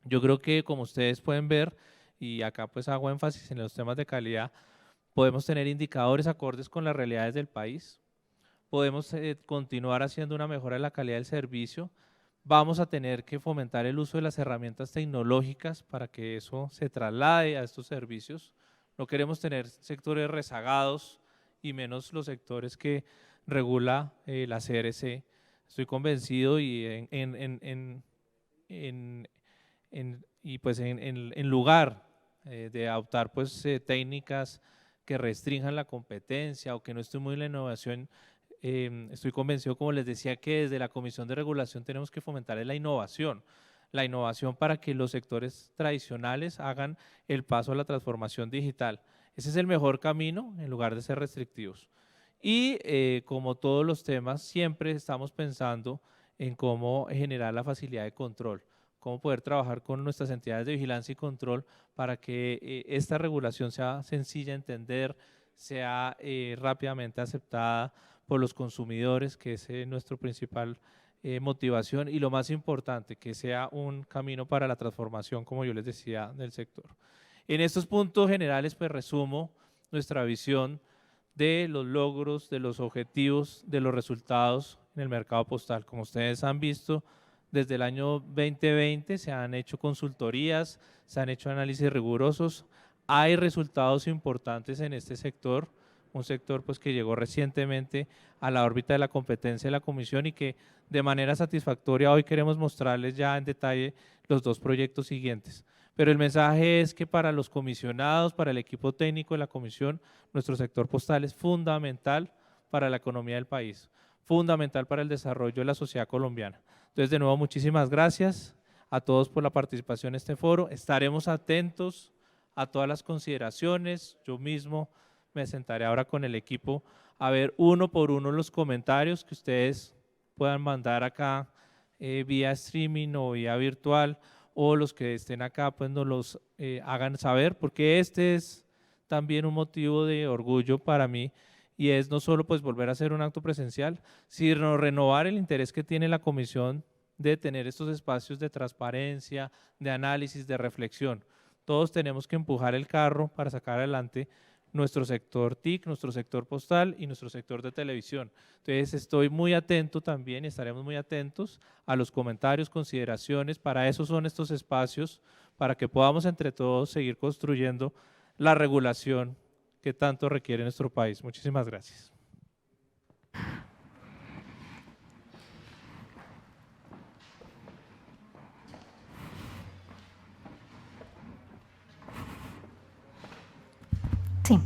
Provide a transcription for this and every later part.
Yo creo que como ustedes pueden ver, y acá pues hago énfasis en los temas de calidad, podemos tener indicadores acordes con las realidades del país, podemos continuar haciendo una mejora de la calidad del servicio, vamos a tener que fomentar el uso de las herramientas tecnológicas para que eso se traslade a estos servicios. No queremos tener sectores rezagados y menos los sectores que regula la CRC. Estoy convencido y en lugar de adoptar pues técnicas que restrinjan la competencia o que no estimulen la innovación, estoy convencido, como les decía, que desde la Comisión de Regulación tenemos que fomentar la innovación para que los sectores tradicionales hagan el paso a la transformación digital. Ese es el mejor camino en lugar de ser restrictivos. Y como todos los temas, siempre estamos pensando en cómo generar la facilidad de control, cómo poder trabajar con nuestras entidades de vigilancia y control para que esta regulación sea sencilla de entender, sea rápidamente aceptada por los consumidores, que es nuestra principal motivación, y lo más importante, que sea un camino para la transformación, como yo les decía, del sector. En estos puntos generales, pues resumo nuestra visión de los logros, de los objetivos, de los resultados en el mercado postal. Como ustedes han visto, desde el año 2020 se han hecho consultorías, se han hecho análisis rigurosos, hay resultados importantes en este sector, un sector pues que llegó recientemente a la órbita de la competencia de la Comisión y que de manera satisfactoria hoy queremos mostrarles ya en detalle los dos proyectos siguientes. Pero el mensaje es que para los comisionados, para el equipo técnico de la Comisión, nuestro sector postal es fundamental para la economía del país, fundamental para el desarrollo de la sociedad colombiana. Entonces, de nuevo, muchísimas gracias a todos por la participación en este foro. Estaremos atentos a todas las consideraciones. Yo mismo me sentaré ahora con el equipo a ver uno por uno los comentarios que ustedes puedan mandar acá vía streaming o vía virtual, o los que estén acá pues nos los hagan saber, porque este es también un motivo de orgullo para mí, y es no solo pues volver a hacer un acto presencial, sino renovar el interés que tiene la Comisión de tener estos espacios de transparencia, de análisis, de reflexión. Todos tenemos que empujar el carro para sacar adelante nuestro sector TIC, nuestro sector postal y nuestro sector de televisión. Entonces estoy muy atento también y estaremos muy atentos a los comentarios, consideraciones, para eso son estos espacios, para que podamos entre todos seguir construyendo la regulación que tanto requiere nuestro país. Muchísimas gracias. Sí.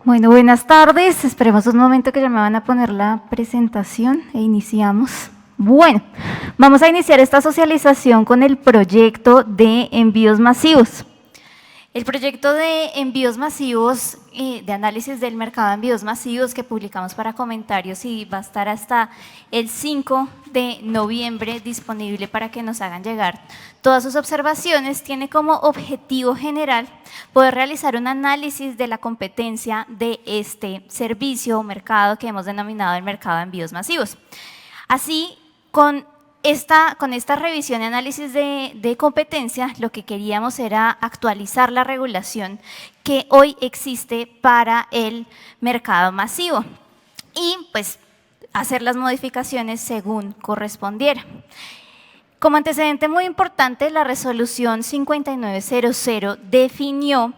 Bueno, buenas tardes. Esperemos un momento que ya me van a poner la presentación e iniciamos. Bueno, vamos a iniciar esta socialización con el proyecto de envíos masivos. El proyecto de envíos masivos, de análisis del mercado de envíos masivos que publicamos para comentarios y va a estar hasta el 5 de noviembre disponible para que nos hagan llegar todas sus observaciones, tiene como objetivo general poder realizar un análisis de la competencia de este servicio o mercado que hemos denominado el mercado de envíos masivos. Así, con esta revisión y análisis de competencia, lo que queríamos era actualizar la regulación que hoy existe para el mercado masivo y pues hacer las modificaciones según correspondiera. Como antecedente muy importante, la resolución 5900 definió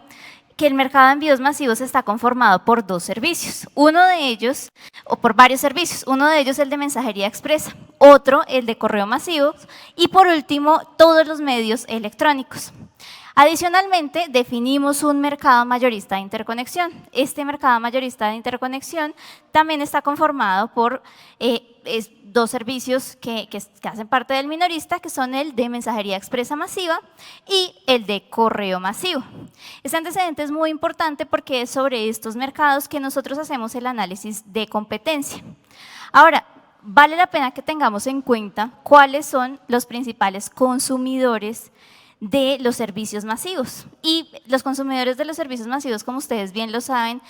que el mercado de envíos masivos está conformado por dos servicios, uno de ellos, o por varios servicios, uno de ellos el de mensajería expresa, otro el de correo masivo y por último todos los medios electrónicos. Adicionalmente, definimos un mercado mayorista de interconexión. Este mercado mayorista de interconexión también está conformado por dos servicios que hacen parte del minorista, que son el de mensajería expresa masiva y el de correo masivo. Este antecedente es muy importante porque es sobre estos mercados que nosotros hacemos el análisis de competencia. Ahora, vale la pena que tengamos en cuenta cuáles son los principales consumidores de los servicios masivos. Y los consumidores de los servicios masivos, como ustedes bien lo saben,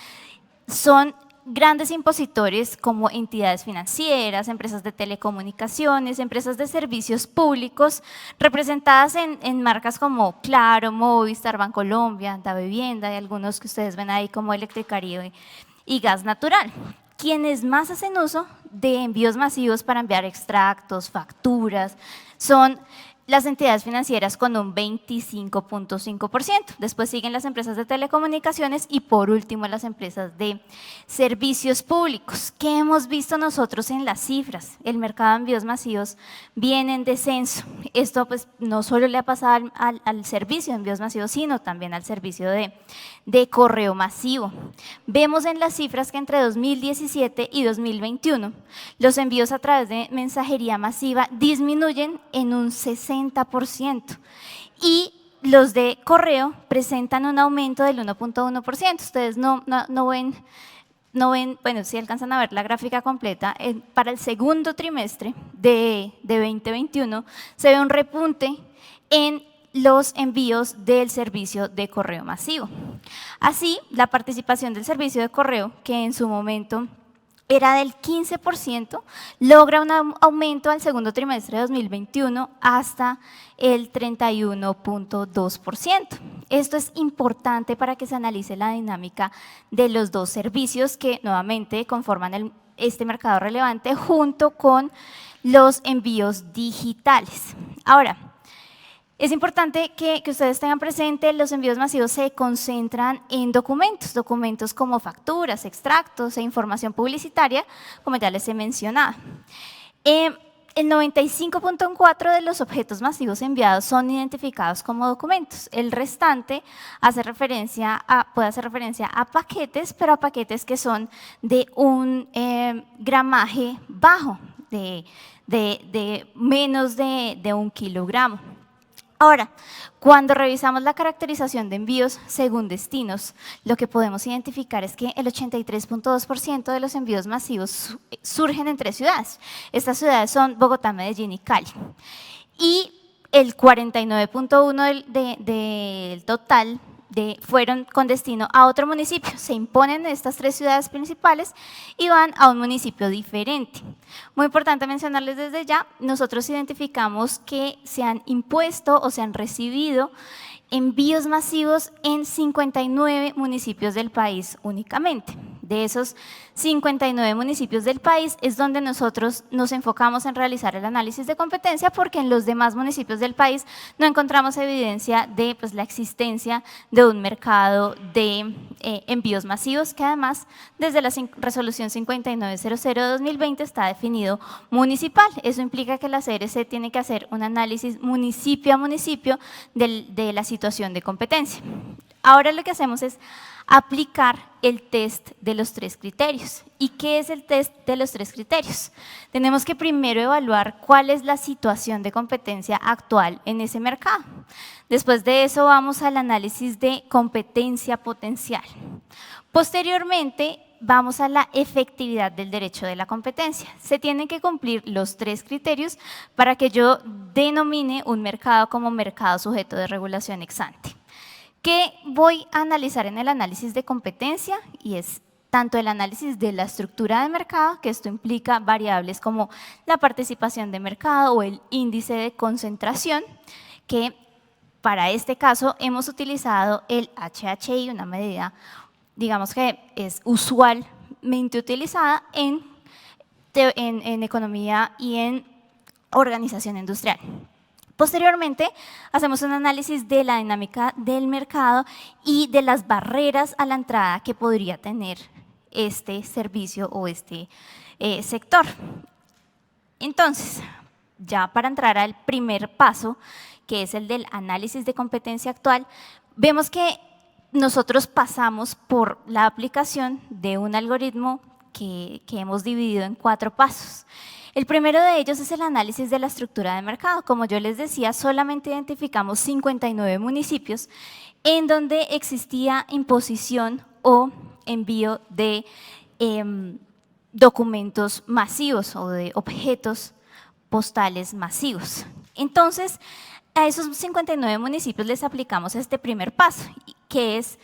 son grandes impositores como entidades financieras, empresas de telecomunicaciones, empresas de servicios públicos, representadas en marcas como Claro, Movistar, Bancolombia, Davivienda y algunos que ustedes ven ahí como Electricaribe y Gas Natural. Quienes más hacen uso de envíos masivos para enviar extractos, facturas, son las entidades financieras con un 25.5%. Después siguen las empresas de telecomunicaciones y por último las empresas de servicios públicos. ¿Qué hemos visto nosotros en las cifras? El mercado de envíos masivos viene en descenso. Esto pues no solo le ha pasado al servicio de envíos masivos, sino también al servicio de correo masivo. Vemos en las cifras que entre 2017 y 2021 los envíos a través de mensajería masiva disminuyen en un 60%. Y los de correo presentan un aumento del 1.1%. Ustedes no ven, bueno, si alcanzan a ver la gráfica completa, para el segundo trimestre de 2021 se ve un repunte en los envíos del servicio de correo masivo. Así, la participación del servicio de correo, que en su momento era del 15%, logra un aumento al segundo trimestre de 2021 hasta el 31.2%. Esto es importante para que se analice la dinámica de los dos servicios que nuevamente conforman este mercado relevante junto con los envíos digitales. Ahora, es importante que ustedes tengan presente, los envíos masivos se concentran en documentos como facturas, extractos e información publicitaria, como ya les he mencionado. El 95.4% de los objetos masivos enviados son identificados como documentos. El restante puede hacer referencia a paquetes, pero a paquetes que son de un gramaje bajo, de menos de 1 kilogramo. Ahora, cuando revisamos la caracterización de envíos según destinos, lo que podemos identificar es que el 83.2% de los envíos masivos surgen en 3 ciudades. Estas ciudades son Bogotá, Medellín y Cali. Y el 49.1% del total fueron con destino a otro municipio. Se imponen en estas 3 ciudades principales y van a un municipio diferente. Muy importante mencionarles desde ya, nosotros identificamos que se han impuesto o se han recibido envíos masivos en 59 municipios del país únicamente. De esos 59 municipios del país es donde nosotros nos enfocamos en realizar el análisis de competencia, porque en los demás municipios del país no encontramos evidencia de la existencia de un mercado de envíos masivos, que además desde la resolución 5900 de 2020 está definido municipal. Eso implica que la CRC tiene que hacer un análisis municipio a municipio de la situación de competencia. Ahora lo que hacemos es aplicar el test de los 3 criterios. ¿Y qué es el test de los 3 criterios? Tenemos que primero evaluar cuál es la situación de competencia actual en ese mercado. Después de eso vamos al análisis de competencia potencial. Posteriormente vamos a la efectividad del derecho de la competencia. Se tienen que cumplir los 3 criterios para que yo denomine un mercado como mercado sujeto de regulación ex ante. ¿Qué voy a analizar en el análisis de competencia? Y es tanto el análisis de la estructura de mercado, que esto implica variables como la participación de mercado o el índice de concentración, que para este caso hemos utilizado el HHI, una medida, digamos que es usualmente utilizada en economía y en organización industrial. Posteriormente, hacemos un análisis de la dinámica del mercado y de las barreras a la entrada que podría tener este servicio o este sector. Entonces, ya para entrar al primer paso, que es el del análisis de competencia actual, vemos que nosotros pasamos por la aplicación de un algoritmo que hemos dividido en 4 pasos. El primero de ellos es el análisis de la estructura de mercado. Como yo les decía, solamente identificamos 59 municipios en donde existía imposición o envío de documentos masivos o de objetos postales masivos. Entonces, a esos 59 municipios les aplicamos este primer paso, que es,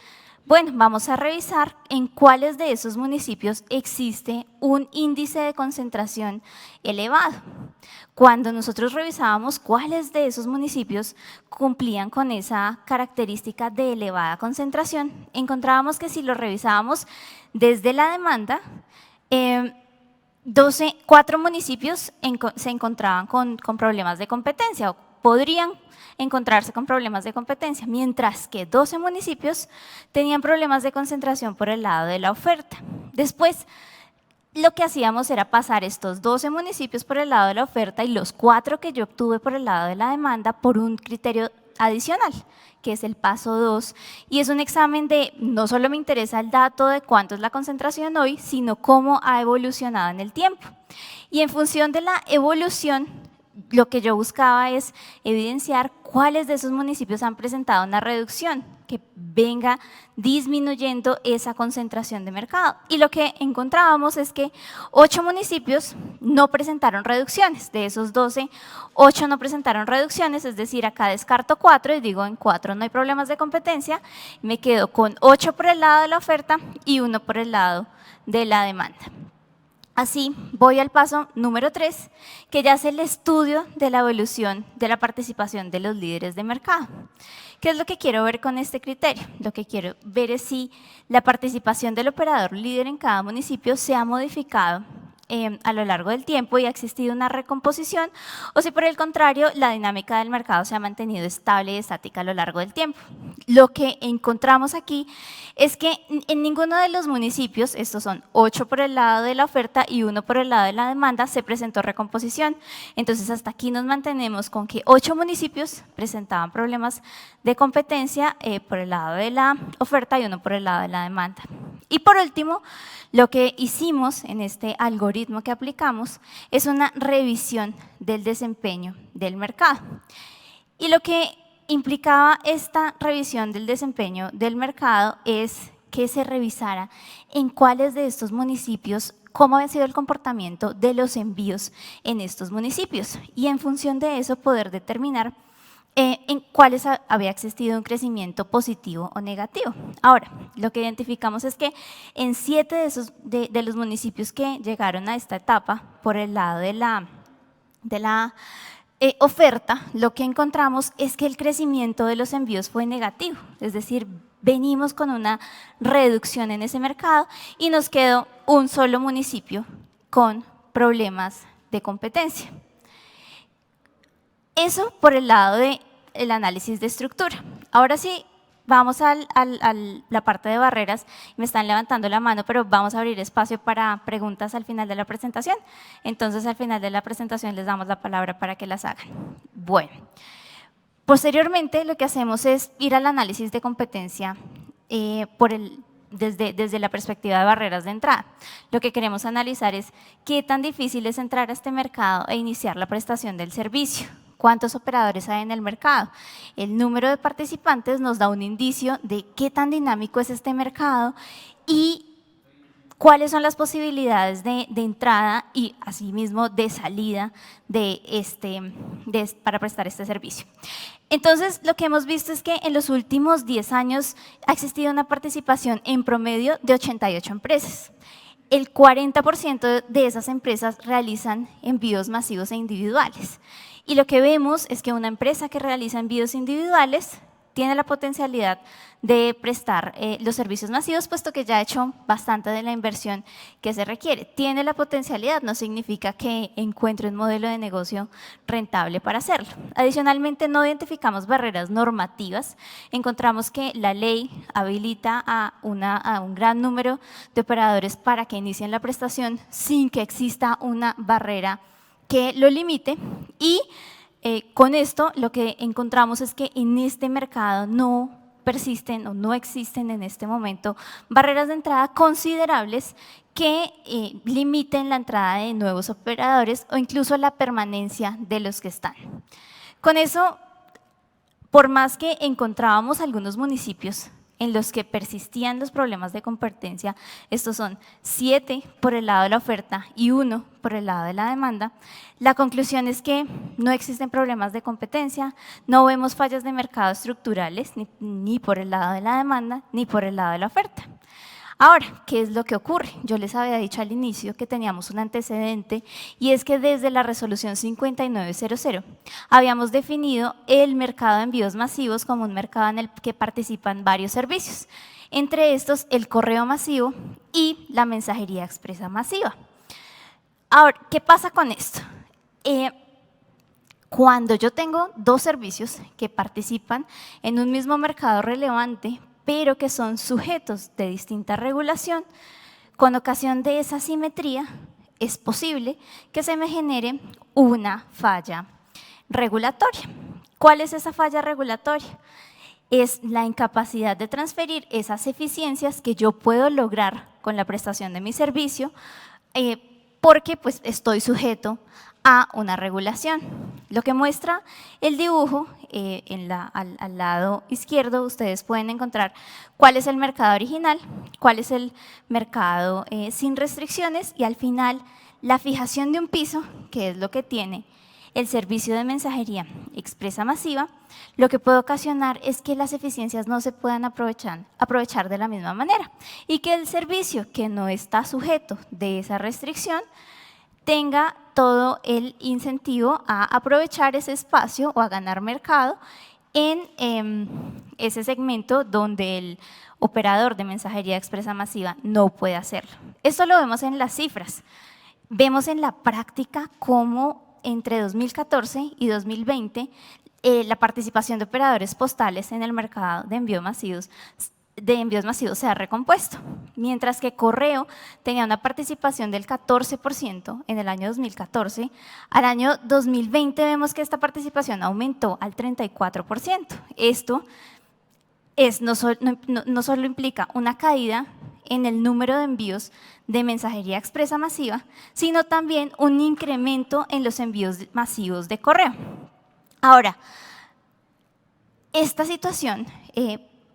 bueno, vamos a revisar en cuáles de esos municipios existe un índice de concentración elevado. Cuando nosotros revisábamos cuáles de esos municipios cumplían con esa característica de elevada concentración, encontrábamos que si lo revisábamos desde la demanda, 4 municipios se encontraban con problemas de competencia o podrían encontrarse con problemas de competencia, mientras que 12 municipios tenían problemas de concentración por el lado de la oferta. Después, lo que hacíamos era pasar estos 12 municipios por el lado de la oferta y los 4 que yo obtuve por el lado de la demanda por un criterio adicional, que es el paso 2, y es un examen de, no solo me interesa el dato de cuánto es la concentración hoy, sino cómo ha evolucionado en el tiempo. Y en función de la evolución, lo que yo buscaba es evidenciar cuáles de esos municipios han presentado una reducción, que venga disminuyendo esa concentración de mercado. Y lo que encontrábamos es que 8 municipios no presentaron reducciones. De esos 12, 8 no presentaron reducciones, es decir, acá descarto 4 y digo en 4 no hay problemas de competencia. Me quedo con 8 por el lado de la oferta y 1 por el lado de la demanda. Así voy al paso número 3, que ya es el estudio de la evolución de la participación de los líderes de mercado. ¿Qué es lo que quiero ver con este criterio? Lo que quiero ver es si la participación del operador líder en cada municipio se ha modificado a lo largo del tiempo y ha existido una recomposición, o si por el contrario la dinámica del mercado se ha mantenido estable y estática a lo largo del tiempo. Lo que encontramos aquí es que en ninguno de los municipios, estos son 8 por el lado de la oferta y 1 por el lado de la demanda, se presentó recomposición. Entonces hasta aquí nos mantenemos con que 8 municipios presentaban problemas de competencia por el lado de la oferta y 1 por el lado de la demanda. Y por último, lo que hicimos en este algoritmo que aplicamos es una revisión del desempeño del mercado. Y lo que implicaba esta revisión del desempeño del mercado es que se revisara en cuáles de estos municipios, cómo había sido el comportamiento de los envíos en estos municipios y en función de eso poder determinar en cuáles había existido un crecimiento positivo o negativo. Ahora, lo que identificamos es que en 7 de los municipios que llegaron a esta etapa por el lado de la oferta, lo que encontramos es que el crecimiento de los envíos fue negativo, es decir, venimos con una reducción en ese mercado y nos quedó un solo municipio con problemas de competencia. Eso por el lado del análisis de estructura. Ahora sí, vamos a la parte de barreras. Me están levantando la mano, pero vamos a abrir espacio para preguntas al final de la presentación. Entonces, al final de la presentación les damos la palabra para que las hagan. Bueno, posteriormente lo que hacemos es ir al análisis de competencia desde la perspectiva de barreras de entrada. Lo que queremos analizar es qué tan difícil es entrar a este mercado e iniciar la prestación del servicio. ¿Cuántos operadores hay en el mercado? El número de participantes nos da un indicio de qué tan dinámico es este mercado y cuáles son las posibilidades de entrada y asimismo de salida para prestar este servicio. Entonces, lo que hemos visto es que en los últimos 10 años ha existido una participación en promedio de 88 empresas. El 40% de esas empresas realizan envíos masivos e individuales. Y lo que vemos es que una empresa que realiza envíos individuales tiene la potencialidad de prestar los servicios masivos, puesto que ya ha hecho bastante de la inversión que se requiere. Tiene la potencialidad, no significa que encuentre un modelo de negocio rentable para hacerlo. Adicionalmente, no identificamos barreras normativas. Encontramos que la ley habilita a un gran número de operadores para que inicien la prestación sin que exista una barrera que lo limite y Con esto lo que encontramos es que en este mercado no persisten o no existen en este momento barreras de entrada considerables que limiten la entrada de nuevos operadores o incluso la permanencia de los que están. Con eso, por más que encontrábamos algunos municipios en los que persistían los problemas de competencia, estos son 7 por el lado de la oferta y 1 por el lado de la demanda, la conclusión es que no existen problemas de competencia, no vemos fallas de mercado estructurales ni por el lado de la demanda ni por el lado de la oferta. Ahora, ¿qué es lo que ocurre? Yo les había dicho al inicio que teníamos un antecedente y es que desde la resolución 5900 habíamos definido el mercado de envíos masivos como un mercado en el que participan varios servicios, entre estos el correo masivo y la mensajería expresa masiva. Ahora, ¿qué pasa con esto? Cuando yo tengo dos servicios que participan en un mismo mercado relevante, pero que son sujetos de distinta regulación, con ocasión de esa asimetría es posible que se me genere una falla regulatoria. ¿Cuál es esa falla regulatoria? Es la incapacidad de transferir esas eficiencias que yo puedo lograr con la prestación de mi servicio, porque pues estoy sujeto a una regulación. Lo que muestra el dibujo, al lado izquierdo ustedes pueden encontrar cuál es el mercado original, cuál es el mercado sin restricciones y al final la fijación de un piso, que es lo que tiene el servicio de mensajería expresa masiva, lo que puede ocasionar es que las eficiencias no se puedan aprovechar de la misma manera y que el servicio que no está sujeto de esa restricción tenga todo el incentivo a aprovechar ese espacio o a ganar mercado en ese segmento donde el operador de mensajería expresa masiva no puede hacerlo. Esto lo vemos en las cifras. Vemos en la práctica cómo entre 2014 y 2020 la participación de operadores postales en el mercado de envíos masivos se ha recompuesto, mientras que Correo tenía una participación del 14% en el año 2014, al año 2020 vemos que esta participación aumentó al 34%. Esto no solo implica una caída en el número de envíos de mensajería expresa masiva, sino también un incremento en los envíos masivos de correo. Ahora, esta situación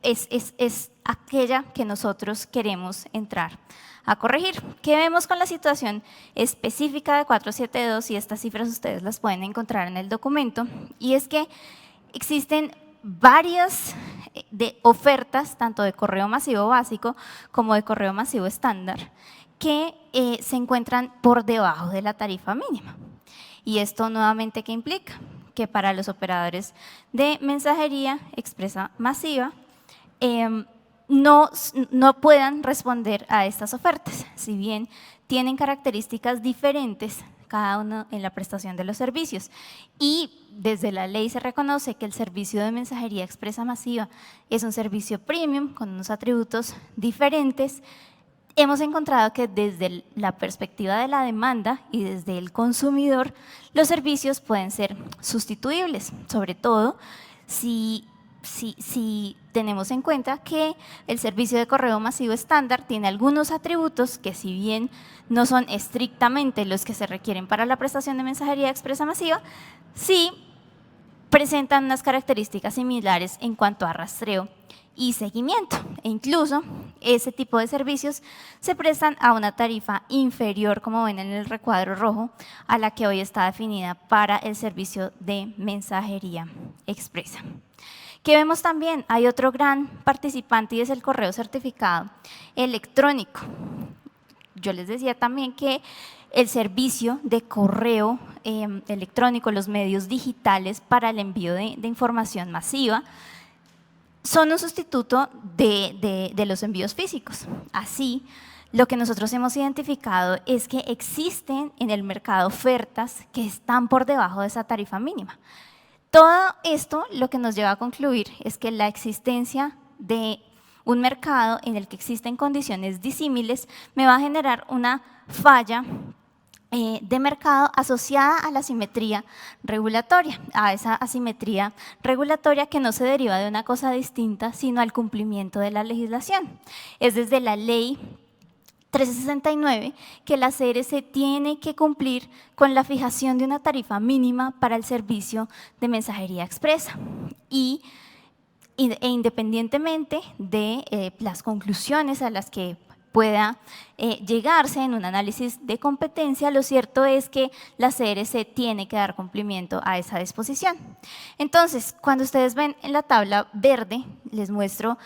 es aquella que nosotros queremos entrar a corregir. ¿Qué vemos con la situación específica de 472? Y estas cifras ustedes las pueden encontrar en el documento. Y es que existen varias ofertas, tanto de correo masivo básico como de correo masivo estándar, que se encuentran por debajo de la tarifa mínima. Y esto nuevamente, ¿qué implica? Que para los operadores de mensajería expresa masiva, no puedan responder a estas ofertas, si bien tienen características diferentes cada uno en la prestación de los servicios. Y desde la ley se reconoce que el servicio de mensajería expresa masiva es un servicio premium con unos atributos diferentes. Hemos encontrado que desde la perspectiva de la demanda y desde el consumidor, los servicios pueden ser sustituibles, sobre todo si tenemos en cuenta que el servicio de correo masivo estándar tiene algunos atributos que, si bien no son estrictamente los que se requieren para la prestación de mensajería expresa masiva, sí presentan unas características similares en cuanto a rastreo y seguimiento, e incluso ese tipo de servicios se prestan a una tarifa inferior, como ven en el recuadro rojo, a la que hoy está definida para el servicio de mensajería expresa. ¿Qué vemos también? Hay otro gran participante y es el correo certificado electrónico. Yo les decía también que el servicio de correo electrónico, los medios digitales para el envío de información masiva, son un sustituto de los envíos físicos. Así, lo que nosotros hemos identificado es que existen en el mercado ofertas que están por debajo de esa tarifa mínima. Todo esto lo que nos lleva a concluir es que la existencia de un mercado en el que existen condiciones disímiles me va a generar una falla de mercado asociada a la asimetría regulatoria, a esa asimetría regulatoria que no se deriva de una cosa distinta, sino al cumplimiento de la legislación. Es desde la ley 1369 que la CRC tiene que cumplir con la fijación de una tarifa mínima para el servicio de mensajería expresa e independientemente de las conclusiones a las que pueda llegarse en un análisis de competencia, lo cierto es que la CRC tiene que dar cumplimiento a esa disposición. Entonces, cuando ustedes ven en la tabla verde, les muestro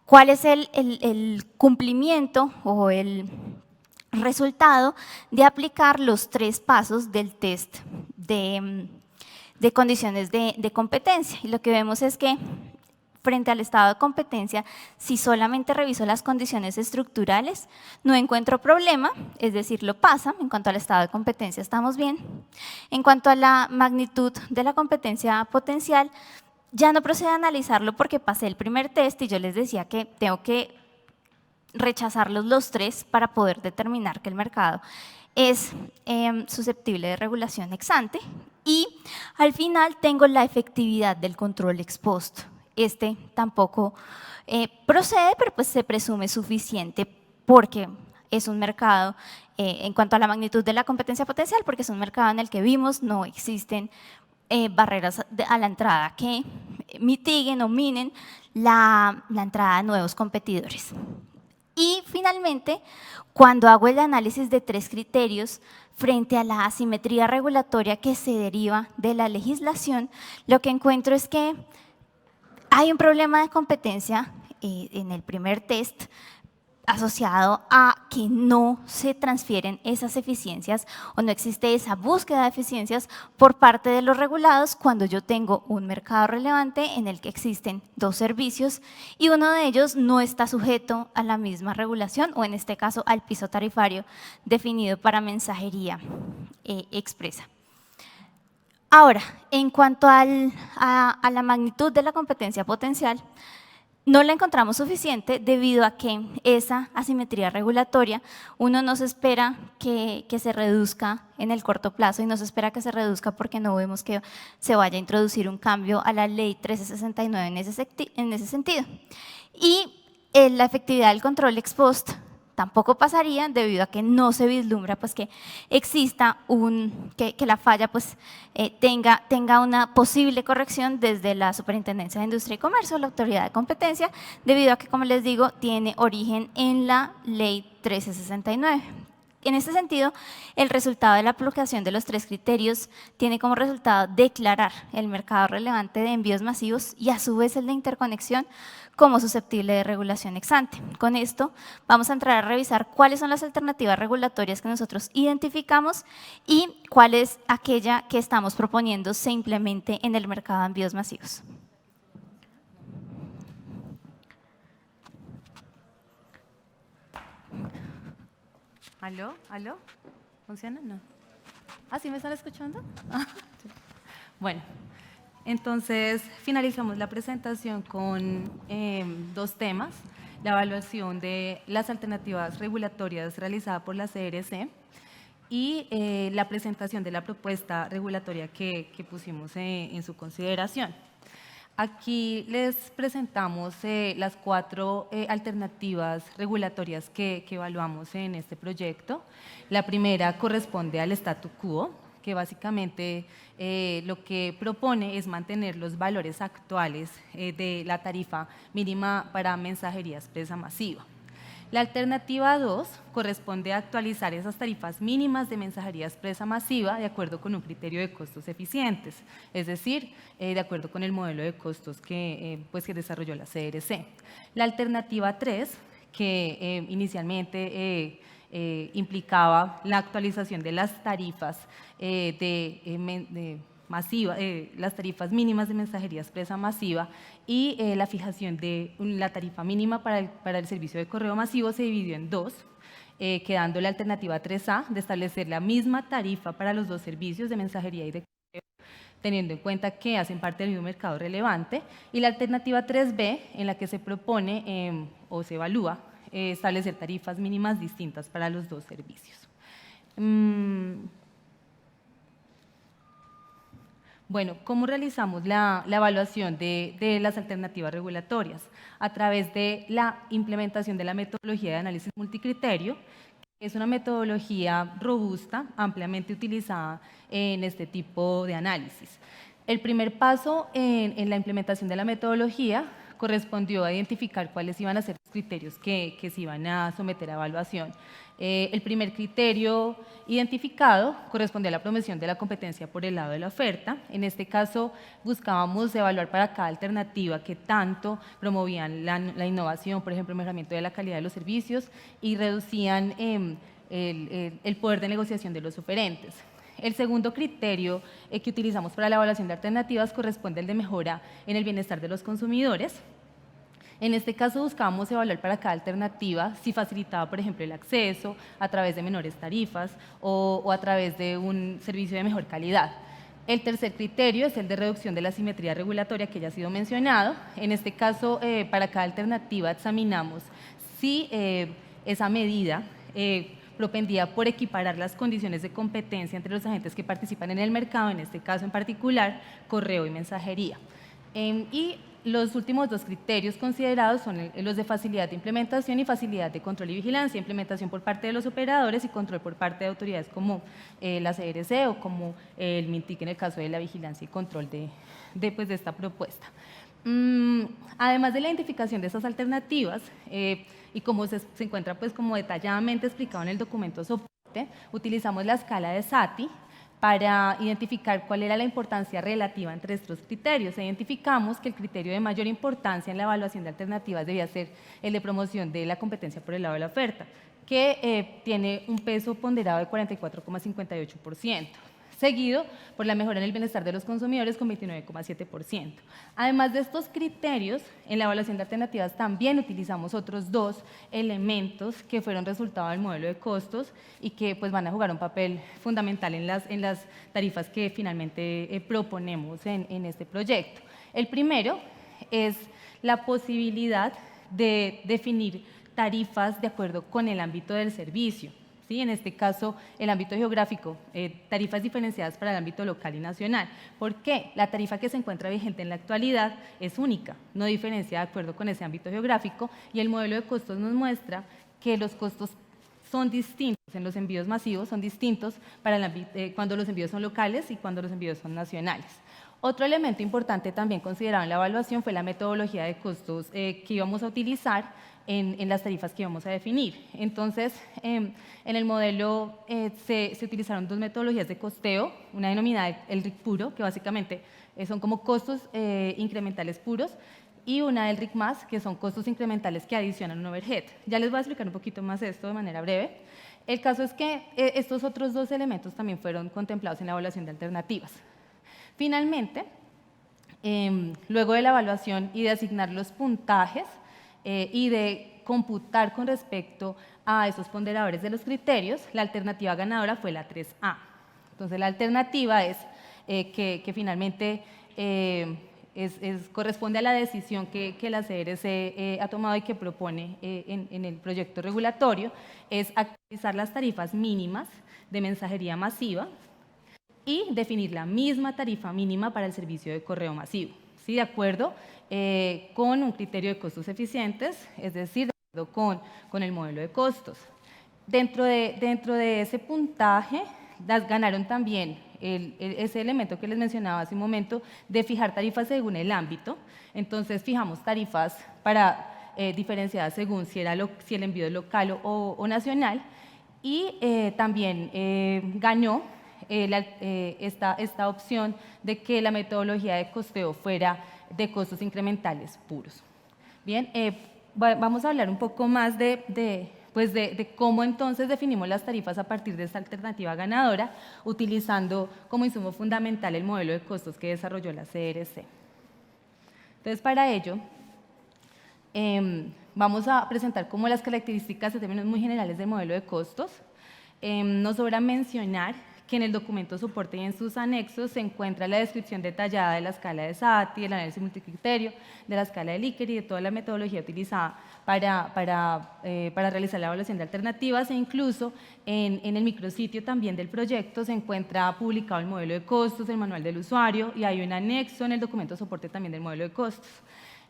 cuál es el cumplimiento o el resultado de aplicar los 3 pasos del test de condiciones de competencia. Y lo que vemos es que frente al estado de competencia, si solamente reviso las condiciones estructurales, no encuentro problema, es decir, lo pasa. En cuanto al estado de competencia, estamos bien. En cuanto a la magnitud de la competencia potencial, ya no procedo a analizarlo porque pasé el primer test y yo les decía que tengo que rechazarlos los 3 para poder determinar que el mercado es susceptible de regulación ex ante. Y al final tengo la efectividad del control ex post. Este tampoco procede, pero pues se presume suficiente porque es un mercado, en cuanto a la magnitud de la competencia potencial, porque es un mercado en el que vimos no existen barreras a la entrada que mitiguen o minen la entrada de nuevos competidores. Y finalmente, cuando hago el análisis de 3 criterios frente a la asimetría regulatoria que se deriva de la legislación, lo que encuentro es que hay un problema de competencia en el primer test asociado a que no se transfieren esas eficiencias o no existe esa búsqueda de eficiencias por parte de los regulados cuando yo tengo un mercado relevante en el que existen 2 servicios y uno de ellos no está sujeto a la misma regulación o en este caso al piso tarifario definido para mensajería expresa. Ahora, en cuanto a la magnitud de la competencia potencial, no la encontramos suficiente debido a que esa asimetría regulatoria, uno no se espera que se reduzca en el corto plazo y no se espera que se reduzca porque no vemos que se vaya a introducir un cambio a la ley 1369 en ese sentido. Y la efectividad del control ex post tampoco pasaría debido a que no se vislumbra pues que exista que la falla pues tenga una posible corrección desde la Superintendencia de Industria y Comercio, la Autoridad de Competencia, debido a que, como les digo, tiene origen en la Ley 1369. En este sentido, el resultado de la aplicación de los 3 criterios tiene como resultado declarar el mercado relevante de envíos masivos y a su vez el de interconexión como susceptible de regulación ex ante. Con esto vamos a entrar a revisar cuáles son las alternativas regulatorias que nosotros identificamos y cuál es aquella que estamos proponiendo se implemente en el mercado de envíos masivos. ¿Aló? ¿Aló? ¿Funciona? No. ¿Ah, sí me están escuchando? Bueno, entonces finalizamos la presentación con 2 temas. La evaluación de las alternativas regulatorias realizada por la CRC y la presentación de la propuesta regulatoria que pusimos en su consideración. Aquí les presentamos las 4 alternativas regulatorias que evaluamos en este proyecto. La primera corresponde al statu quo, que básicamente lo que propone es mantener los valores actuales de la tarifa mínima para mensajería expresa masiva. La alternativa 2 corresponde a actualizar esas tarifas mínimas de mensajería expresa masiva de acuerdo con un criterio de costos eficientes, es decir, de acuerdo con el modelo de costos que desarrolló la CRC. La alternativa 3, que inicialmente implicaba la actualización de las tarifas las tarifas mínimas de mensajería expresa masiva y la fijación de la tarifa mínima para el servicio de correo masivo se dividió en 2, quedando la alternativa 3A de establecer la misma tarifa para los 2 servicios de mensajería y de correo, teniendo en cuenta que hacen parte del mismo mercado relevante, y la alternativa 3B en la que se propone o se evalúa establecer tarifas mínimas distintas para los 2 servicios. Bueno, ¿cómo realizamos la evaluación de las alternativas regulatorias? A través de la implementación de la metodología de análisis multicriterio, que es una metodología robusta, ampliamente utilizada en este tipo de análisis. El primer paso en la implementación de la metodología correspondió a identificar cuáles iban a ser los criterios que se iban a someter a evaluación. El primer criterio identificado corresponde a la promoción de la competencia por el lado de la oferta. En este caso, buscábamos evaluar para cada alternativa qué tanto promovían la innovación, por ejemplo, el mejoramiento de la calidad de los servicios y reducían el poder de negociación de los oferentes. El segundo criterio que utilizamos para la evaluación de alternativas corresponde al de mejora en el bienestar de los consumidores. En este caso buscábamos evaluar para cada alternativa si facilitaba, por ejemplo, el acceso a través de menores tarifas o a través de un servicio de mejor calidad. El tercer criterio es el de reducción de la asimetría regulatoria que ya ha sido mencionado. En este caso, para cada alternativa examinamos si esa medida propendía por equiparar las condiciones de competencia entre los agentes que participan en el mercado, en este caso en particular, correo y mensajería. Y los últimos dos criterios considerados son los de facilidad de implementación y facilidad de control y vigilancia, implementación por parte de los operadores y control por parte de autoridades como la CRC o como el MINTIC en el caso de la vigilancia y control de esta propuesta. Además de la identificación de esas alternativas y como se encuentra pues como detalladamente explicado en el documento soporte, utilizamos la escala de SATI para identificar cuál era la importancia relativa entre estos criterios. Identificamos que el criterio de mayor importancia en la evaluación de alternativas debía ser el de promoción de la competencia por el lado de la oferta, que tiene un peso ponderado de 44,58%. Seguido por la mejora en el bienestar de los consumidores con 29,7%. Además de estos criterios, en la evaluación de alternativas también utilizamos otros dos elementos que fueron resultado del modelo de costos y que pues, van a jugar un papel fundamental en las tarifas que finalmente proponemos en este proyecto. El primero es la posibilidad de definir tarifas de acuerdo con el ámbito del servicio. ¿Sí? En este caso, el ámbito geográfico, tarifas diferenciadas para el ámbito local y nacional. ¿Por qué? La tarifa que se encuentra vigente en la actualidad es única, no diferencia de acuerdo con ese ámbito geográfico y el modelo de costos nos muestra que los costos son distintos en los envíos masivos, son distintos para cuando los envíos son locales y cuando los envíos son nacionales. Otro elemento importante también considerado en la evaluación fue la metodología de costos que íbamos a utilizar en las tarifas que íbamos a definir. Entonces, en el modelo se utilizaron dos metodologías de costeo, una denominada el RIC puro, que básicamente son como costos incrementales puros, y una del RIC más, que son costos incrementales que adicionan un overhead. Ya les voy a explicar un poquito más esto de manera breve. El caso es que estos otros dos elementos también fueron contemplados en la evaluación de alternativas. Finalmente, luego de la evaluación y de asignar los puntajes y de computar con respecto a esos ponderadores de los criterios, la alternativa ganadora fue la 3A. Entonces, la alternativa es que finalmente corresponde a la decisión que la CRC ha tomado y que propone en el proyecto regulatorio, es actualizar las tarifas mínimas de mensajería masiva y definir la misma tarifa mínima para el servicio de correo masivo, ¿sí? De acuerdo con un criterio de costos eficientes, es decir, de acuerdo con el modelo de costos. Dentro de ese puntaje, ganaron también ese elemento que les mencionaba hace un momento de fijar tarifas según el ámbito. Entonces, fijamos tarifas diferenciadas según si el envío es local o nacional y también ganó esta opción de que la metodología de costeo fuera de costos incrementales puros. Bien, vamos a hablar un poco más de cómo entonces definimos las tarifas a partir de esta alternativa ganadora, utilizando como insumo fundamental el modelo de costos que desarrolló la CRC. Entonces, para ello, vamos a presentar como las características en términos muy generales del modelo de costos. Nos sobra mencionar que en el documento soporte y en sus anexos se encuentra la descripción detallada de la escala de Satie, el análisis multicriterio, de la escala de Likert y de toda la metodología utilizada para realizar la evaluación de alternativas, e incluso en el micrositio también del proyecto se encuentra publicado el modelo de costos, el manual del usuario, y hay un anexo en el documento soporte también del modelo de costos.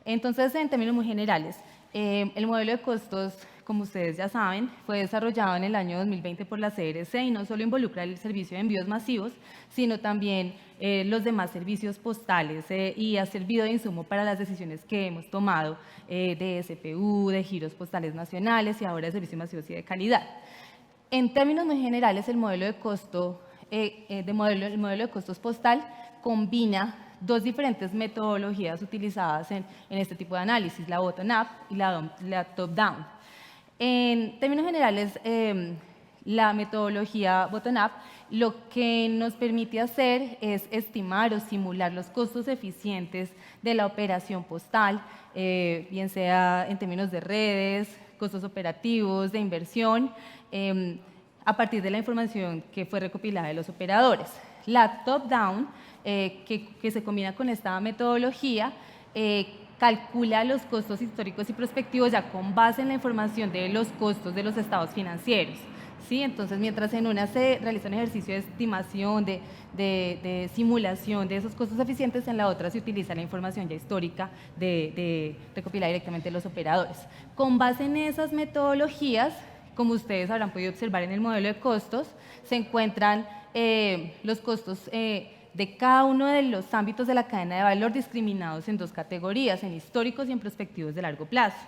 Entonces, en términos muy generales, el modelo de costos, como ustedes ya saben, fue desarrollado en el año 2020 por la CRC y no solo involucra el servicio de envíos masivos, sino también los demás servicios postales y ha servido de insumo para las decisiones que hemos tomado de SPU, de giros postales nacionales y ahora de servicios masivos y de calidad. En términos muy generales, el modelo de costos postal combina dos diferentes metodologías utilizadas en este tipo de análisis, la bottom-up y la top-down. En términos generales, la metodología bottom-up lo que nos permite hacer es estimar o simular los costos eficientes de la operación postal, bien sea en términos de redes, costos operativos, de inversión, a partir de la información que fue recopilada de los operadores. La top-down, que se combina con esta metodología, calcula los costos históricos y prospectivos ya con base en la información de los costos de los estados financieros. ¿Sí? Entonces, mientras en una se realiza un ejercicio de estimación, de simulación de esos costos eficientes, en la otra se utiliza la información ya histórica de recopilar directamente los operadores. Con base en esas metodologías, como ustedes habrán podido observar en el modelo de costos, se encuentran los costos de cada uno de los ámbitos de la cadena de valor discriminados en dos categorías, en históricos y en prospectivos de largo plazo.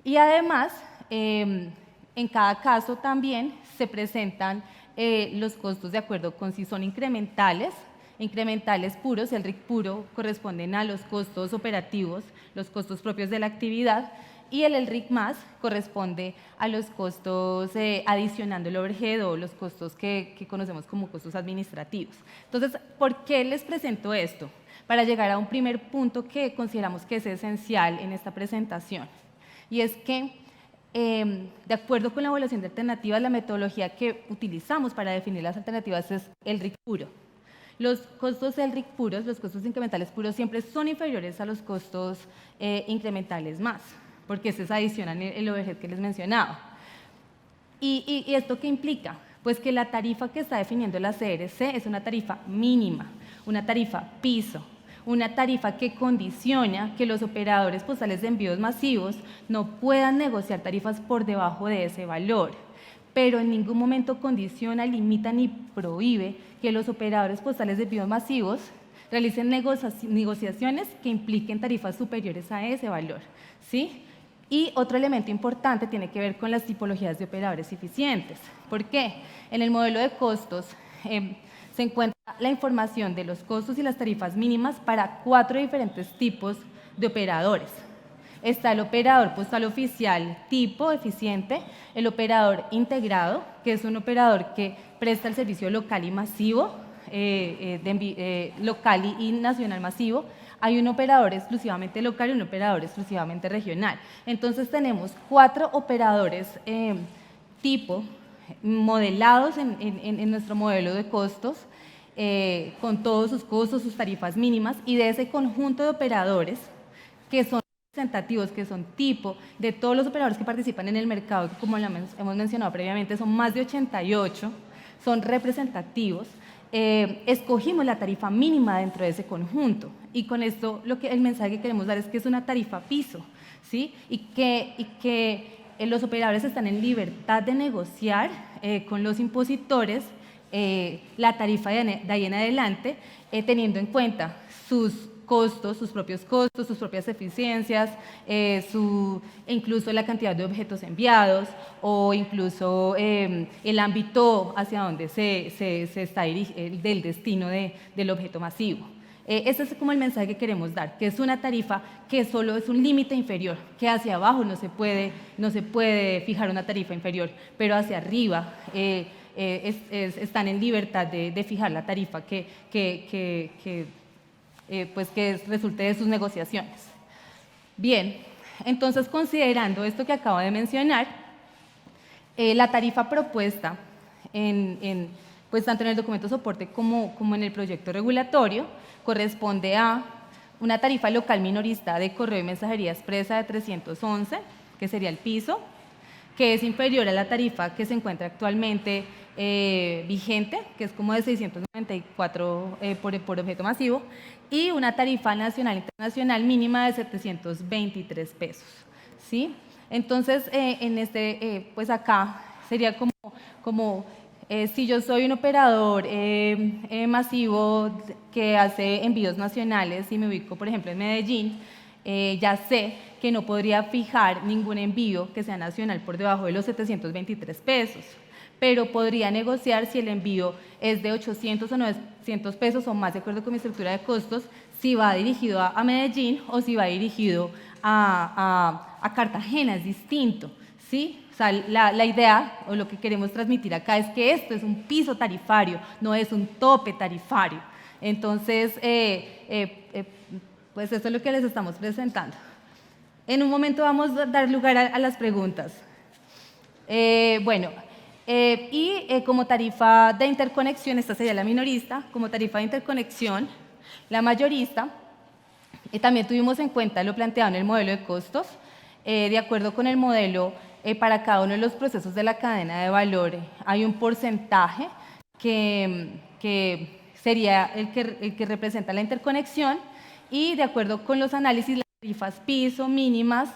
Y además, en cada caso también se presentan los costos de acuerdo con si son incrementales puros, el RIC puro corresponden a los costos operativos, los costos propios de la actividad, y el RIC más corresponde a los costos adicionando el overhead o los costos que conocemos como costos administrativos. Entonces, ¿por qué les presento esto? Para llegar a un primer punto que consideramos que es esencial en esta presentación, y es que de acuerdo con la evaluación de alternativas, la metodología que utilizamos para definir las alternativas es el RIC puro. Los costos del RIC puros, los costos incrementales puros, siempre son inferiores a los costos incrementales más, porque estos adicionan el overhead que les mencionaba. ¿Y esto qué implica? Pues que la tarifa que está definiendo la CRC es una tarifa mínima, una tarifa piso, una tarifa que condiciona que los operadores postales de envíos masivos no puedan negociar tarifas por debajo de ese valor, pero en ningún momento condiciona, limita ni prohíbe que los operadores postales de envíos masivos realicen negociaciones que impliquen tarifas superiores a ese valor, ¿sí? Y otro elemento importante tiene que ver con las tipologías de operadores eficientes. ¿Por qué? En el modelo de costos se encuentra la información de los costos y las tarifas mínimas para 4 diferentes tipos de operadores. Está el operador postal oficial tipo eficiente, el operador integrado, que es un operador que presta el servicio local y masivo, local y nacional masivo. Hay un operador exclusivamente local y un operador exclusivamente regional. Entonces tenemos 4 operadores tipo modelados en nuestro modelo de costos, con todos sus costos, sus tarifas mínimas, y de ese conjunto de operadores que son representativos, que son tipo de todos los operadores que participan en el mercado, que como hemos mencionado previamente son más de 88, son representativos. Escogimos la tarifa mínima dentro de ese conjunto, y con esto el mensaje que queremos dar es que es una tarifa piso, ¿sí? y que los operadores están en libertad de negociar con los impositores la tarifa de ahí en adelante, teniendo en cuenta sus costos, sus propios costos, sus propias eficiencias, incluso la cantidad de objetos enviados o incluso el ámbito hacia donde se está del destino del objeto masivo. Ese es como el mensaje que queremos dar, que es una tarifa que solo es un límite inferior, que hacia abajo no se puede fijar una tarifa inferior, pero hacia arriba están en libertad de fijar la tarifa que resulte de sus negociaciones. Bien, entonces considerando esto que acabo de mencionar, la tarifa propuesta en pues tanto en el documento soporte como en el proyecto regulatorio, corresponde a una tarifa local minorista de correo y mensajería expresa de 311, que sería el piso, que es inferior a la tarifa que se encuentra actualmente vigente, que es como de 694 por objeto masivo, y una tarifa nacional e internacional mínima de 723 pesos, ¿sí? Entonces, pues acá sería como si yo soy un operador masivo que hace envíos nacionales y me ubico, por ejemplo, en Medellín, ya sé que no podría fijar ningún envío que sea nacional por debajo de los 723 pesos, pero podría negociar si el envío es de 800 o 900 pesos o más, de acuerdo con mi estructura de costos, si va dirigido a Medellín o si va dirigido a Cartagena, es distinto, ¿sí? O sea, la idea o lo que queremos transmitir acá es que esto es un piso tarifario, no es un tope tarifario. Entonces, pues esto es lo que les estamos presentando. En un momento vamos a dar lugar a las preguntas. Como tarifa de interconexión, esta sería la minorista, como tarifa de interconexión, la mayorista, también tuvimos en cuenta lo planteado en el modelo de costos, de acuerdo con el modelo, para cada uno de los procesos de la cadena de valor hay un porcentaje que sería el que representa la interconexión, y de acuerdo con los análisis, las tarifas piso mínimas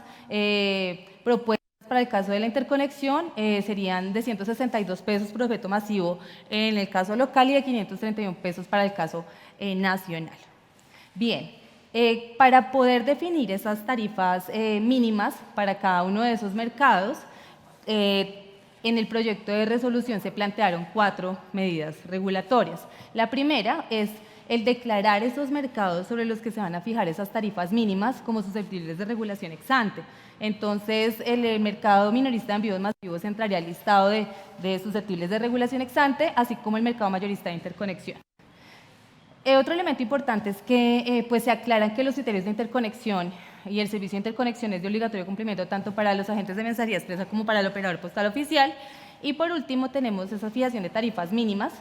propuestas para el caso de la interconexión serían de 162 pesos por objeto masivo en el caso local y de 531 pesos para el caso nacional. Bien, para poder definir esas tarifas mínimas para cada uno de esos mercados, en el proyecto de resolución se plantearon 4 medidas regulatorias. La primera es el declarar esos mercados sobre los que se van a fijar esas tarifas mínimas como susceptibles de regulación ex ante. Entonces, el mercado minorista de envíos masivos entraría al listado de susceptibles de regulación ex ante, así como el mercado mayorista de interconexión. Otro elemento importante es que pues se aclaran que los criterios de interconexión y el servicio de interconexión es de obligatorio cumplimiento tanto para los agentes de mensajería expresa como para el operador postal oficial. Y por último tenemos esa fijación de tarifas mínimas,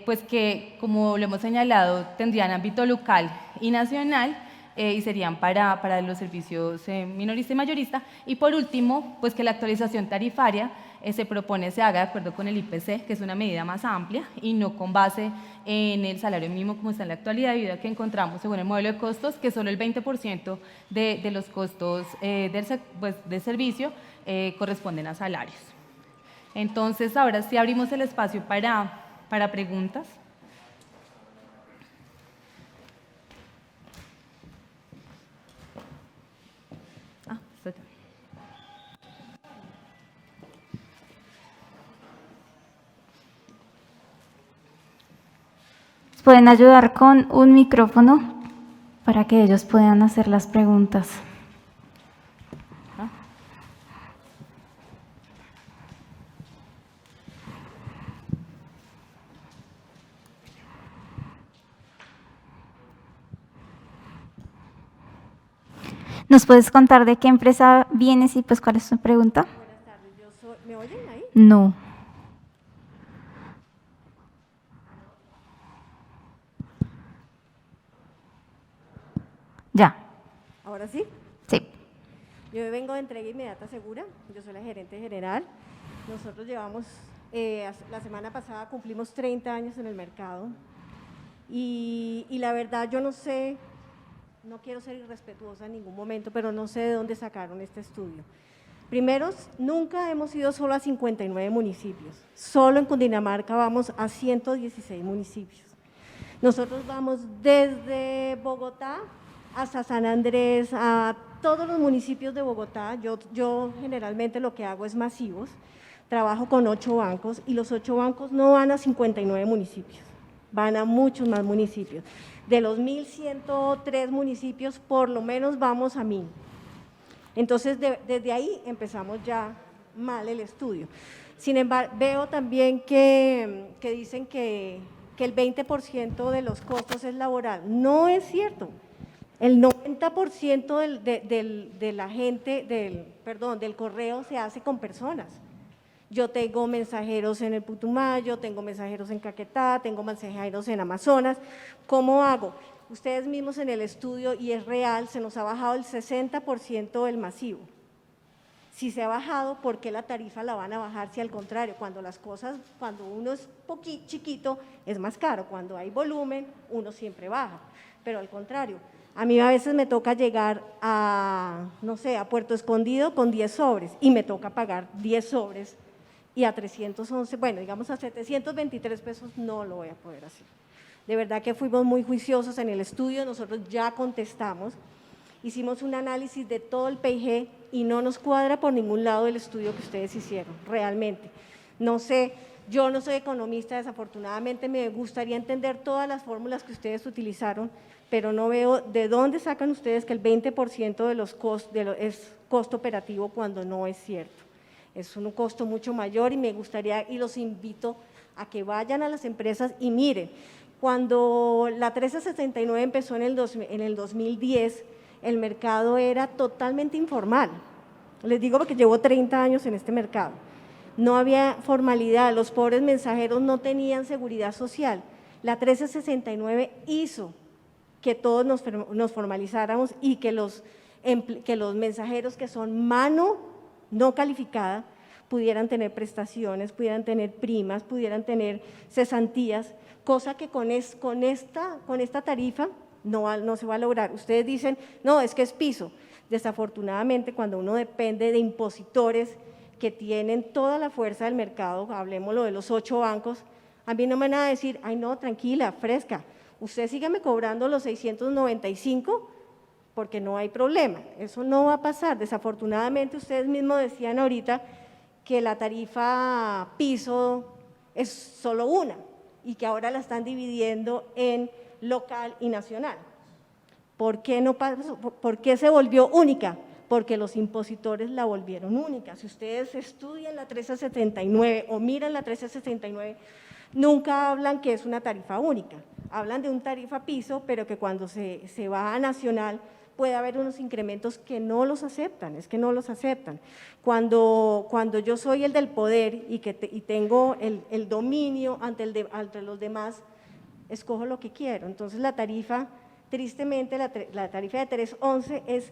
pues que, como lo hemos señalado, tendrían ámbito local y nacional y serían para los servicios minorista y mayorista. Y por último, pues que la actualización tarifaria se propone se haga de acuerdo con el IPC, que es una medida más amplia y no con base en el salario mínimo como está en la actualidad, debido a que encontramos, según el modelo de costos, que solo el 20% de los costos del servicio corresponden a salarios. Entonces, ahora sí abrimos el espacio para preguntas. ¿Pueden ayudar con un micrófono para que ellos puedan hacer las preguntas? ¿Nos puedes contar de qué empresa vienes y pues cuál es tu pregunta? Buenas tardes, ¿me oyen ahí? No. Ya. ¿Ahora sí? Sí. Yo vengo de Entrega Inmediata Segura, yo soy la gerente general. Nosotros llevamos, la semana pasada cumplimos 30 años en el mercado y la verdad yo no sé, no quiero ser irrespetuosa en ningún momento, pero no sé de dónde sacaron este estudio. Primero, nunca hemos ido solo a 59 municipios, solo en Cundinamarca vamos a 116 municipios. Nosotros vamos desde Bogotá hasta San Andrés, a todos los municipios de Bogotá. Yo generalmente lo que hago es masivos, trabajo con 8 bancos y los 8 bancos no van a 59 municipios, van a muchos más municipios. De los 1.103 municipios, por lo menos vamos a 1.000. Entonces, desde ahí empezamos ya mal el estudio. Sin embargo, veo también que dicen que el 20% de los costos es laboral. No es cierto. El 90% de la gente, del correo se hace con personas. Yo tengo mensajeros en el Putumayo, tengo mensajeros en Caquetá, tengo mensajeros en Amazonas. ¿Cómo hago? Ustedes mismos en el estudio, y es real, se nos ha bajado el 60% del masivo. Si se ha bajado, ¿por qué la tarifa la van a bajar? Si al contrario, cuando uno es chiquito, es más caro. Cuando hay volumen, uno siempre baja. Pero al contrario, a mí a veces me toca llegar a, no sé, a Puerto Escondido con 10 sobres y me toca pagar 10 sobres y a 311, bueno, digamos a 723 pesos no lo voy a poder hacer. De verdad que fuimos muy juiciosos en el estudio, nosotros ya contestamos, hicimos un análisis de todo el PIG y no nos cuadra por ningún lado el estudio que ustedes hicieron, realmente. No sé, yo no soy economista, desafortunadamente me gustaría entender todas las fórmulas que ustedes utilizaron, pero no veo de dónde sacan ustedes que el 20% de los es costo operativo cuando no es cierto. Es un costo mucho mayor y me gustaría, y los invito a que vayan a las empresas y miren, cuando la 1369 empezó en el 2010, el mercado era totalmente informal. Les digo porque llevo 30 años en este mercado. No había formalidad, los pobres mensajeros no tenían seguridad social. La 1369 hizo que todos nos formalizáramos y que los mensajeros que son mano no calificada pudieran tener prestaciones, pudieran tener primas, pudieran tener cesantías, cosa que con esta tarifa no se va a lograr. Ustedes dicen, no, es que es piso. Desafortunadamente, cuando uno depende de impositores que tienen toda la fuerza del mercado, hablemoslo de los 8 bancos, a mí no me van a decir, ay no, tranquila, fresca, usted sígame cobrando los 695 porque no hay problema, eso no va a pasar. Desafortunadamente, ustedes mismos decían ahorita que la tarifa piso es solo una y que ahora la están dividiendo en local y nacional. ¿Por qué no pasó? ¿Por qué se volvió única? Porque los impositores la volvieron única. Si ustedes estudian la 1379 o miran la 1369, nunca hablan que es una tarifa única, hablan de un tarifa piso, pero que cuando se va a nacional puede haber unos incrementos que no los aceptan, es que no los aceptan. Cuando yo soy el del poder y tengo el dominio ante los demás, escojo lo que quiero. Entonces la tarifa, tristemente, la tarifa de 311 es,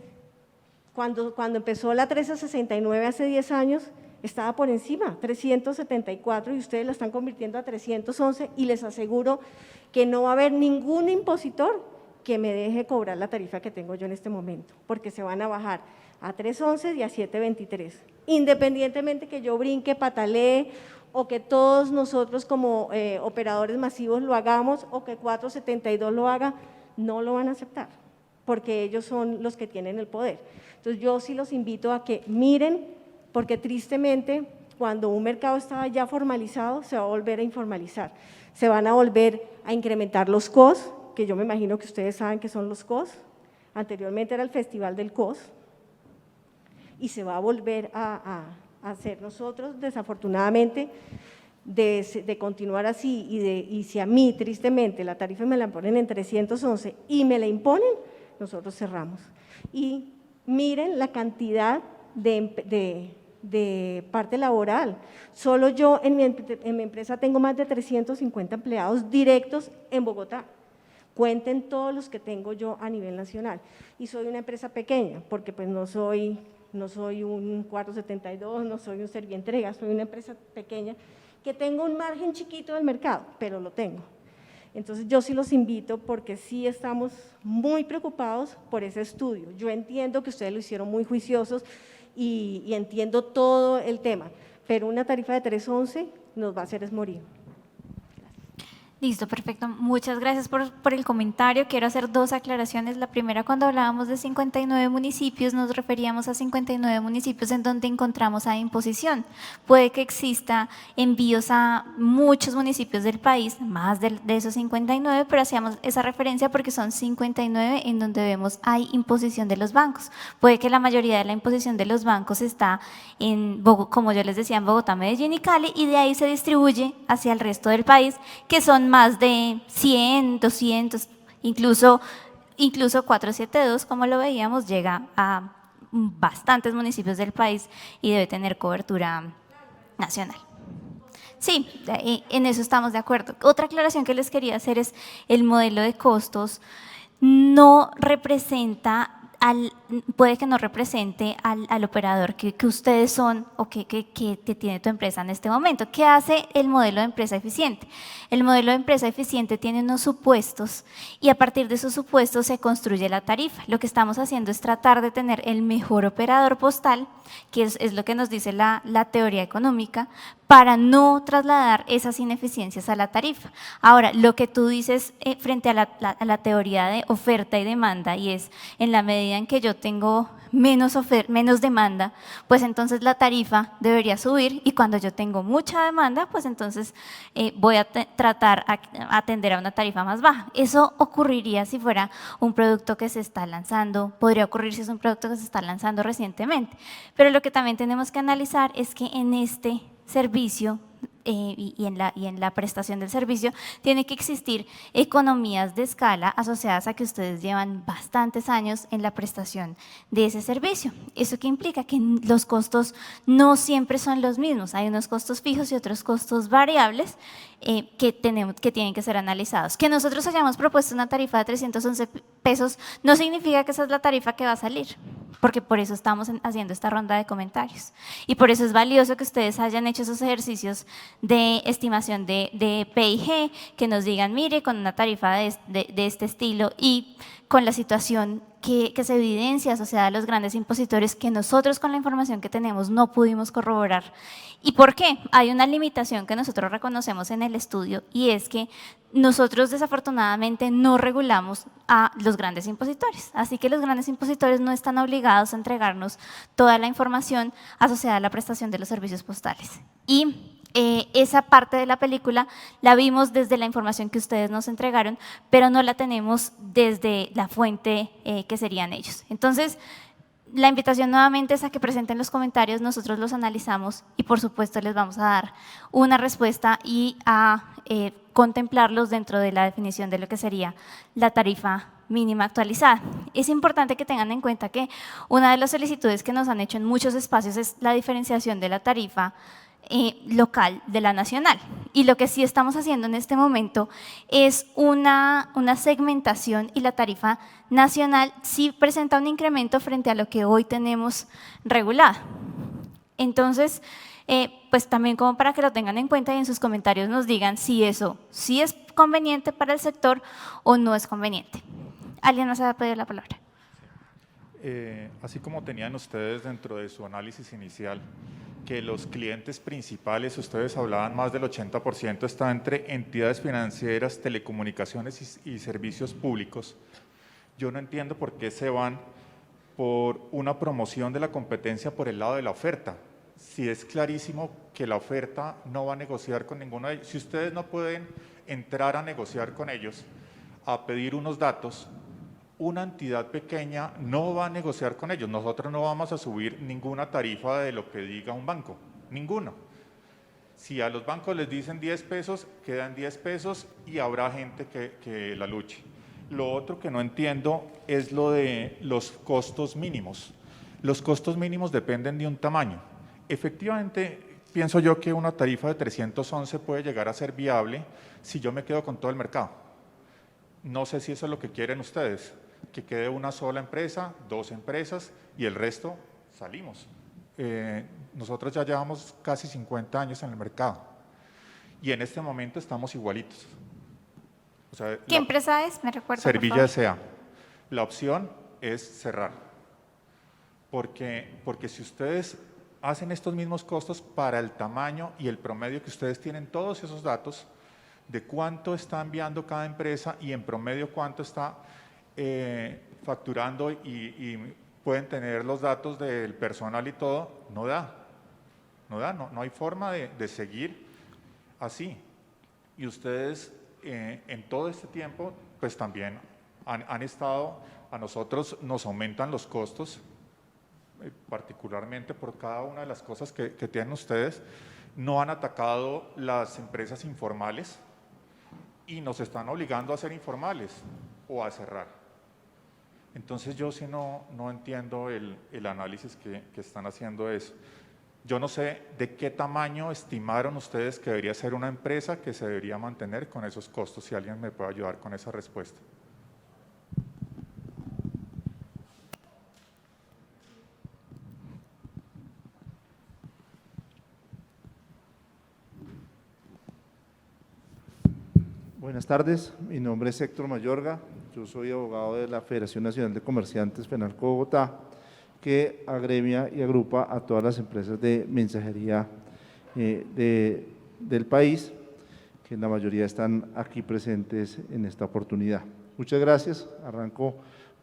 cuando empezó la 1369 hace 10 años, estaba por encima, 374, y ustedes la están convirtiendo a 311 y les aseguro que no va a haber ningún impositor que me deje cobrar la tarifa que tengo yo en este momento, porque se van a bajar a 311 y a 723, independientemente que yo brinque, patalee, o que todos nosotros como operadores masivos lo hagamos, o que 472 lo haga, no lo van a aceptar, porque ellos son los que tienen el poder. Entonces yo sí los invito a que miren, porque tristemente cuando un mercado está ya formalizado, se va a volver a informalizar, se van a volver a incrementar los COS, que yo me imagino que ustedes saben que son los COS, anteriormente era el Festival del COS, y se va a volver a hacer. Nosotros, desafortunadamente, de continuar así, y si a mí, tristemente, la tarifa me la ponen en 311 y me la imponen, nosotros cerramos. Y miren la cantidad de parte laboral. Solo yo en mi empresa tengo más de 350 empleados directos en Bogotá. Cuenten todos los que tengo yo a nivel nacional. Y soy una empresa pequeña, porque pues no soy un 472, no soy un Servientrega, soy una empresa pequeña que tengo un margen chiquito del mercado, pero lo tengo. Entonces yo sí los invito, porque sí estamos muy preocupados por ese estudio. Yo entiendo que ustedes lo hicieron muy juiciosos y entiendo todo el tema, pero una tarifa de 311 nos va a hacer es morir. Listo, perfecto. Muchas gracias por el comentario. Quiero hacer 2 aclaraciones. La primera, cuando hablábamos de 59 municipios, nos referíamos a 59 municipios en donde encontramos a imposición. Puede que exista envíos a muchos municipios del país, más de esos 59, pero hacíamos esa referencia porque son 59 en donde vemos hay imposición de los bancos. Puede que la mayoría de la imposición de los bancos está en, como yo les decía, en Bogotá, Medellín y Cali, y de ahí se distribuye hacia el resto del país, que son más de 100, 200, incluso 472, como lo veíamos, llega a bastantes municipios del país y debe tener cobertura nacional. Sí, en eso estamos de acuerdo. Otra aclaración que les quería hacer es el modelo de costos no representa puede que no represente al operador que ustedes son o que tiene tu empresa en este momento. ¿Qué hace el modelo de empresa eficiente? El modelo de empresa eficiente tiene unos supuestos y a partir de esos supuestos se construye la tarifa. Lo que estamos haciendo es tratar de tener el mejor operador postal, que es lo que nos dice la teoría económica, para no trasladar esas ineficiencias a la tarifa. Ahora, lo que tú dices frente a la teoría de oferta y demanda, y es en la medida en que yo tengo menos demanda, pues entonces la tarifa debería subir, y cuando yo tengo mucha demanda, pues entonces voy a tratar a atender a una tarifa más baja. Eso ocurriría si fuera un producto que se está lanzando, podría ocurrir si es un producto que se está lanzando recientemente, pero lo que también tenemos que analizar es que en este servicio y en la prestación del servicio tiene que existir economías de escala asociadas a que ustedes llevan bastantes años en la prestación de ese servicio. ¿Eso qué implica? Que los costos no siempre son los mismos, hay unos costos fijos y otros costos variables que tienen que ser analizados. Que nosotros hayamos propuesto una tarifa de 311 pesos no significa que esa es la tarifa que va a salir, porque por eso estamos haciendo esta ronda de comentarios. Y por eso es valioso que ustedes hayan hecho esos ejercicios de estimación de PIG, que nos digan, mire, con una tarifa de este estilo y con la situación que se evidencia asociada a los grandes impositores que nosotros con la información que tenemos no pudimos corroborar. ¿Y por qué? Hay una limitación que nosotros reconocemos en el estudio y es que nosotros desafortunadamente no regulamos a los grandes impositores. Así que los grandes impositores no están obligados a entregarnos toda la información asociada a la prestación de los servicios postales. Y esa parte de la película la vimos desde la información que ustedes nos entregaron, pero no la tenemos desde la fuente que serían ellos. Entonces, la invitación nuevamente es a que presenten los comentarios, nosotros los analizamos y por supuesto les vamos a dar una respuesta y a contemplarlos dentro de la definición de lo que sería la tarifa mínima actualizada. Es importante que tengan en cuenta que una de las solicitudes que nos han hecho en muchos espacios es la diferenciación de la tarifa local de la nacional. Y lo que sí estamos haciendo en este momento es una segmentación y la tarifa nacional sí presenta un incremento frente a lo que hoy tenemos regulado. Entonces, pues también como para que lo tengan en cuenta y en sus comentarios nos digan si eso sí es conveniente para el sector o no es conveniente. ¿Alguien más va a pedir la palabra? Así como tenían ustedes dentro de su análisis inicial, que los clientes principales, ustedes hablaban más del 80%, está entre entidades financieras, telecomunicaciones y servicios públicos. Yo no entiendo por qué se van por una promoción de la competencia por el lado de la oferta. Si es clarísimo que la oferta no va a negociar con ninguno de ellos, si ustedes no pueden entrar a negociar con ellos, a pedir unos datos, una entidad pequeña no va a negociar con ellos. Nosotros no vamos a subir ninguna tarifa de lo que diga un banco, ninguno. Si a los bancos les dicen 10 pesos, quedan 10 pesos y habrá gente que la luche. Lo otro que no entiendo es lo de los costos mínimos. Los costos mínimos dependen de un tamaño. Efectivamente, pienso yo que una tarifa de 311 puede llegar a ser viable si yo me quedo con todo el mercado. No sé si eso es lo que quieren ustedes, que quede una sola empresa, 2 empresas y el resto salimos. Nosotros ya llevamos casi 50 años en el mercado y en este momento estamos igualitos. O sea, ¿Qué empresa es? ¿Me recuerda? Servilla S.A. La opción es cerrar, porque si ustedes hacen estos mismos costos para el tamaño y el promedio que ustedes tienen todos esos datos de cuánto está enviando cada empresa y en promedio cuánto está facturando y pueden tener los datos del personal y todo, no hay forma de seguir así. Y ustedes en todo este tiempo pues también han estado, a nosotros nos aumentan los costos, particularmente por cada una de las cosas que tienen ustedes, no han atacado las empresas informales y nos están obligando a ser informales o a cerrar. Entonces yo sí no entiendo el análisis que están haciendo eso. Yo no sé de qué tamaño estimaron ustedes que debería ser una empresa que se debería mantener con esos costos, si alguien me puede ayudar con esa respuesta. Buenas tardes, mi nombre es Héctor Mayorga, yo soy abogado de la Federación Nacional de Comerciantes FENALCO Bogotá, que agremia y agrupa a todas las empresas de mensajería del país, que la mayoría están aquí presentes en esta oportunidad. Muchas gracias, arranco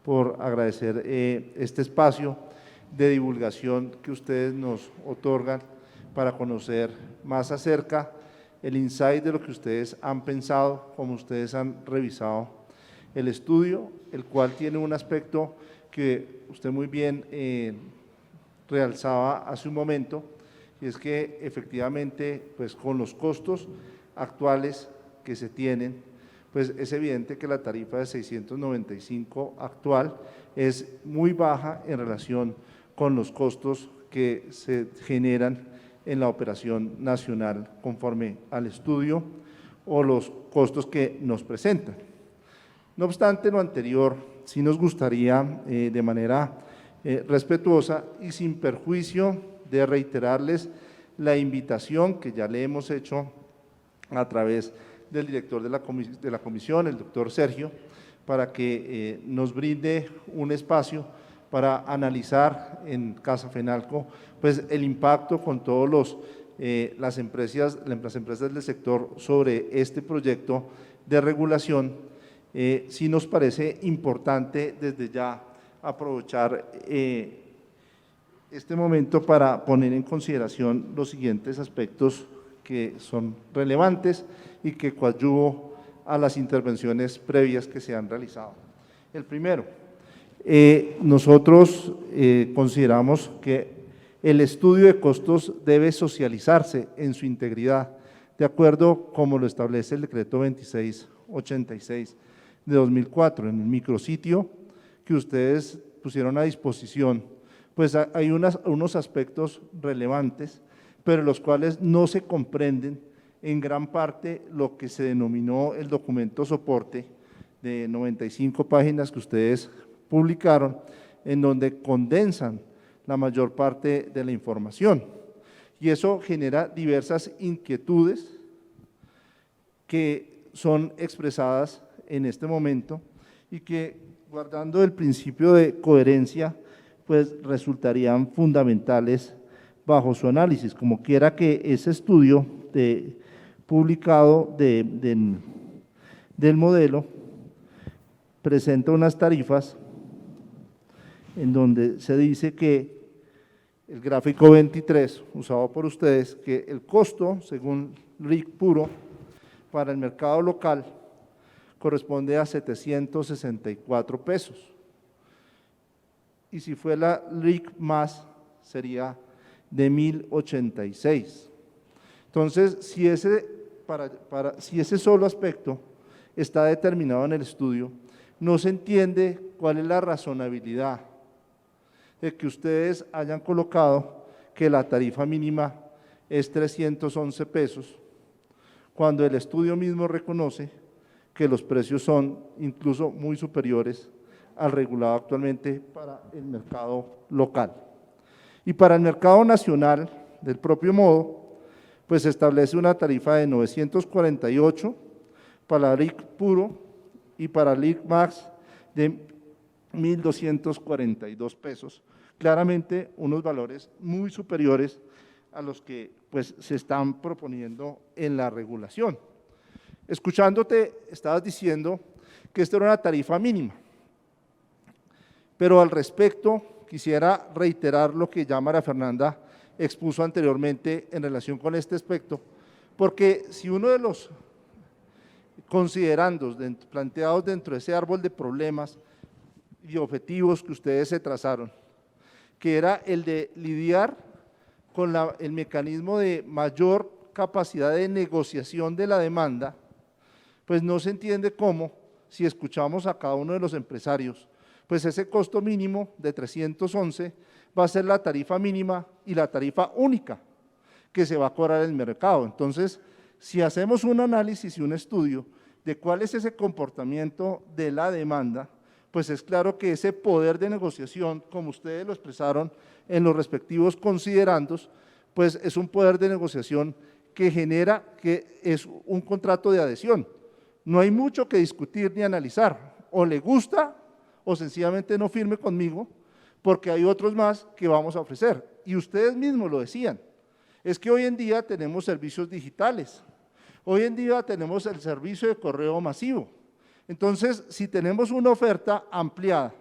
por agradecer este espacio de divulgación que ustedes nos otorgan para conocer más acerca el insight de lo que ustedes han pensado, como ustedes han revisado el estudio, el cual tiene un aspecto que usted muy bien realzaba hace un momento, y es que efectivamente, pues con los costos actuales que se tienen, pues es evidente que la tarifa de 695 actual es muy baja en relación con los costos que se generan en la operación nacional conforme al estudio o los costos que nos presentan. No obstante lo anterior, sí nos gustaría de manera respetuosa y sin perjuicio de reiterarles la invitación que ya le hemos hecho a través del director de la comisión, el doctor Sergio, para que nos brinde un espacio para analizar en Casa Fenalco pues el impacto con todos las empresas del sector sobre este proyecto de regulación. Sí nos parece importante desde ya aprovechar este momento para poner en consideración los siguientes aspectos que son relevantes y que coadyuvo a las intervenciones previas que se han realizado. El primero, nosotros consideramos que el estudio de costos debe socializarse en su integridad, de acuerdo como lo establece el decreto 2686 de 2004. En el micrositio que ustedes pusieron a disposición, pues hay unos aspectos relevantes, pero los cuales no se comprenden en gran parte lo que se denominó el documento soporte de 95 páginas que ustedes publicaron, en donde condensan la mayor parte de la información. Y eso genera diversas inquietudes que son expresadas en este momento y que, guardando el principio de coherencia, pues resultarían fundamentales bajo su análisis, como quiera que ese estudio publicado del modelo presenta unas tarifas en donde se dice que el gráfico 23 usado por ustedes, que el costo según RIC puro para el mercado local corresponde a 764 pesos y si fue la RIC más sería de 1086. Entonces, si ese solo aspecto está determinado en el estudio, no se entiende cuál es la razonabilidad de que ustedes hayan colocado que la tarifa mínima es 311 pesos, cuando el estudio mismo reconoce que los precios son incluso muy superiores al regulado actualmente para el mercado local. Y para el mercado nacional, del propio modo, pues se establece una tarifa de 948 para el RIC puro y para el RIC max de 1.242 pesos, claramente unos valores muy superiores a los que pues, se están proponiendo en la regulación. Escuchándote, estabas diciendo que esta era una tarifa mínima, pero al respecto quisiera reiterar lo que ya María Fernanda expuso anteriormente en relación con este aspecto, porque si uno de los considerandos planteados dentro de ese árbol de problemas y objetivos que ustedes se trazaron, que era el de lidiar con el mecanismo de mayor capacidad de negociación de la demanda, pues no se entiende cómo, si escuchamos a cada uno de los empresarios, pues ese costo mínimo de 311 va a ser la tarifa mínima y la tarifa única que se va a cobrar en el mercado. Entonces, si hacemos un análisis y un estudio de cuál es ese comportamiento de la demanda, pues es claro que ese poder de negociación, como ustedes lo expresaron en los respectivos considerandos, pues es un poder de negociación que genera que es un contrato de adhesión. No hay mucho que discutir ni analizar, o le gusta o sencillamente no firme conmigo, porque hay otros más que vamos a ofrecer. Y ustedes mismos lo decían, es que hoy en día tenemos servicios digitales, hoy en día tenemos el servicio de correo masivo. Entonces, si tenemos una oferta ampliada,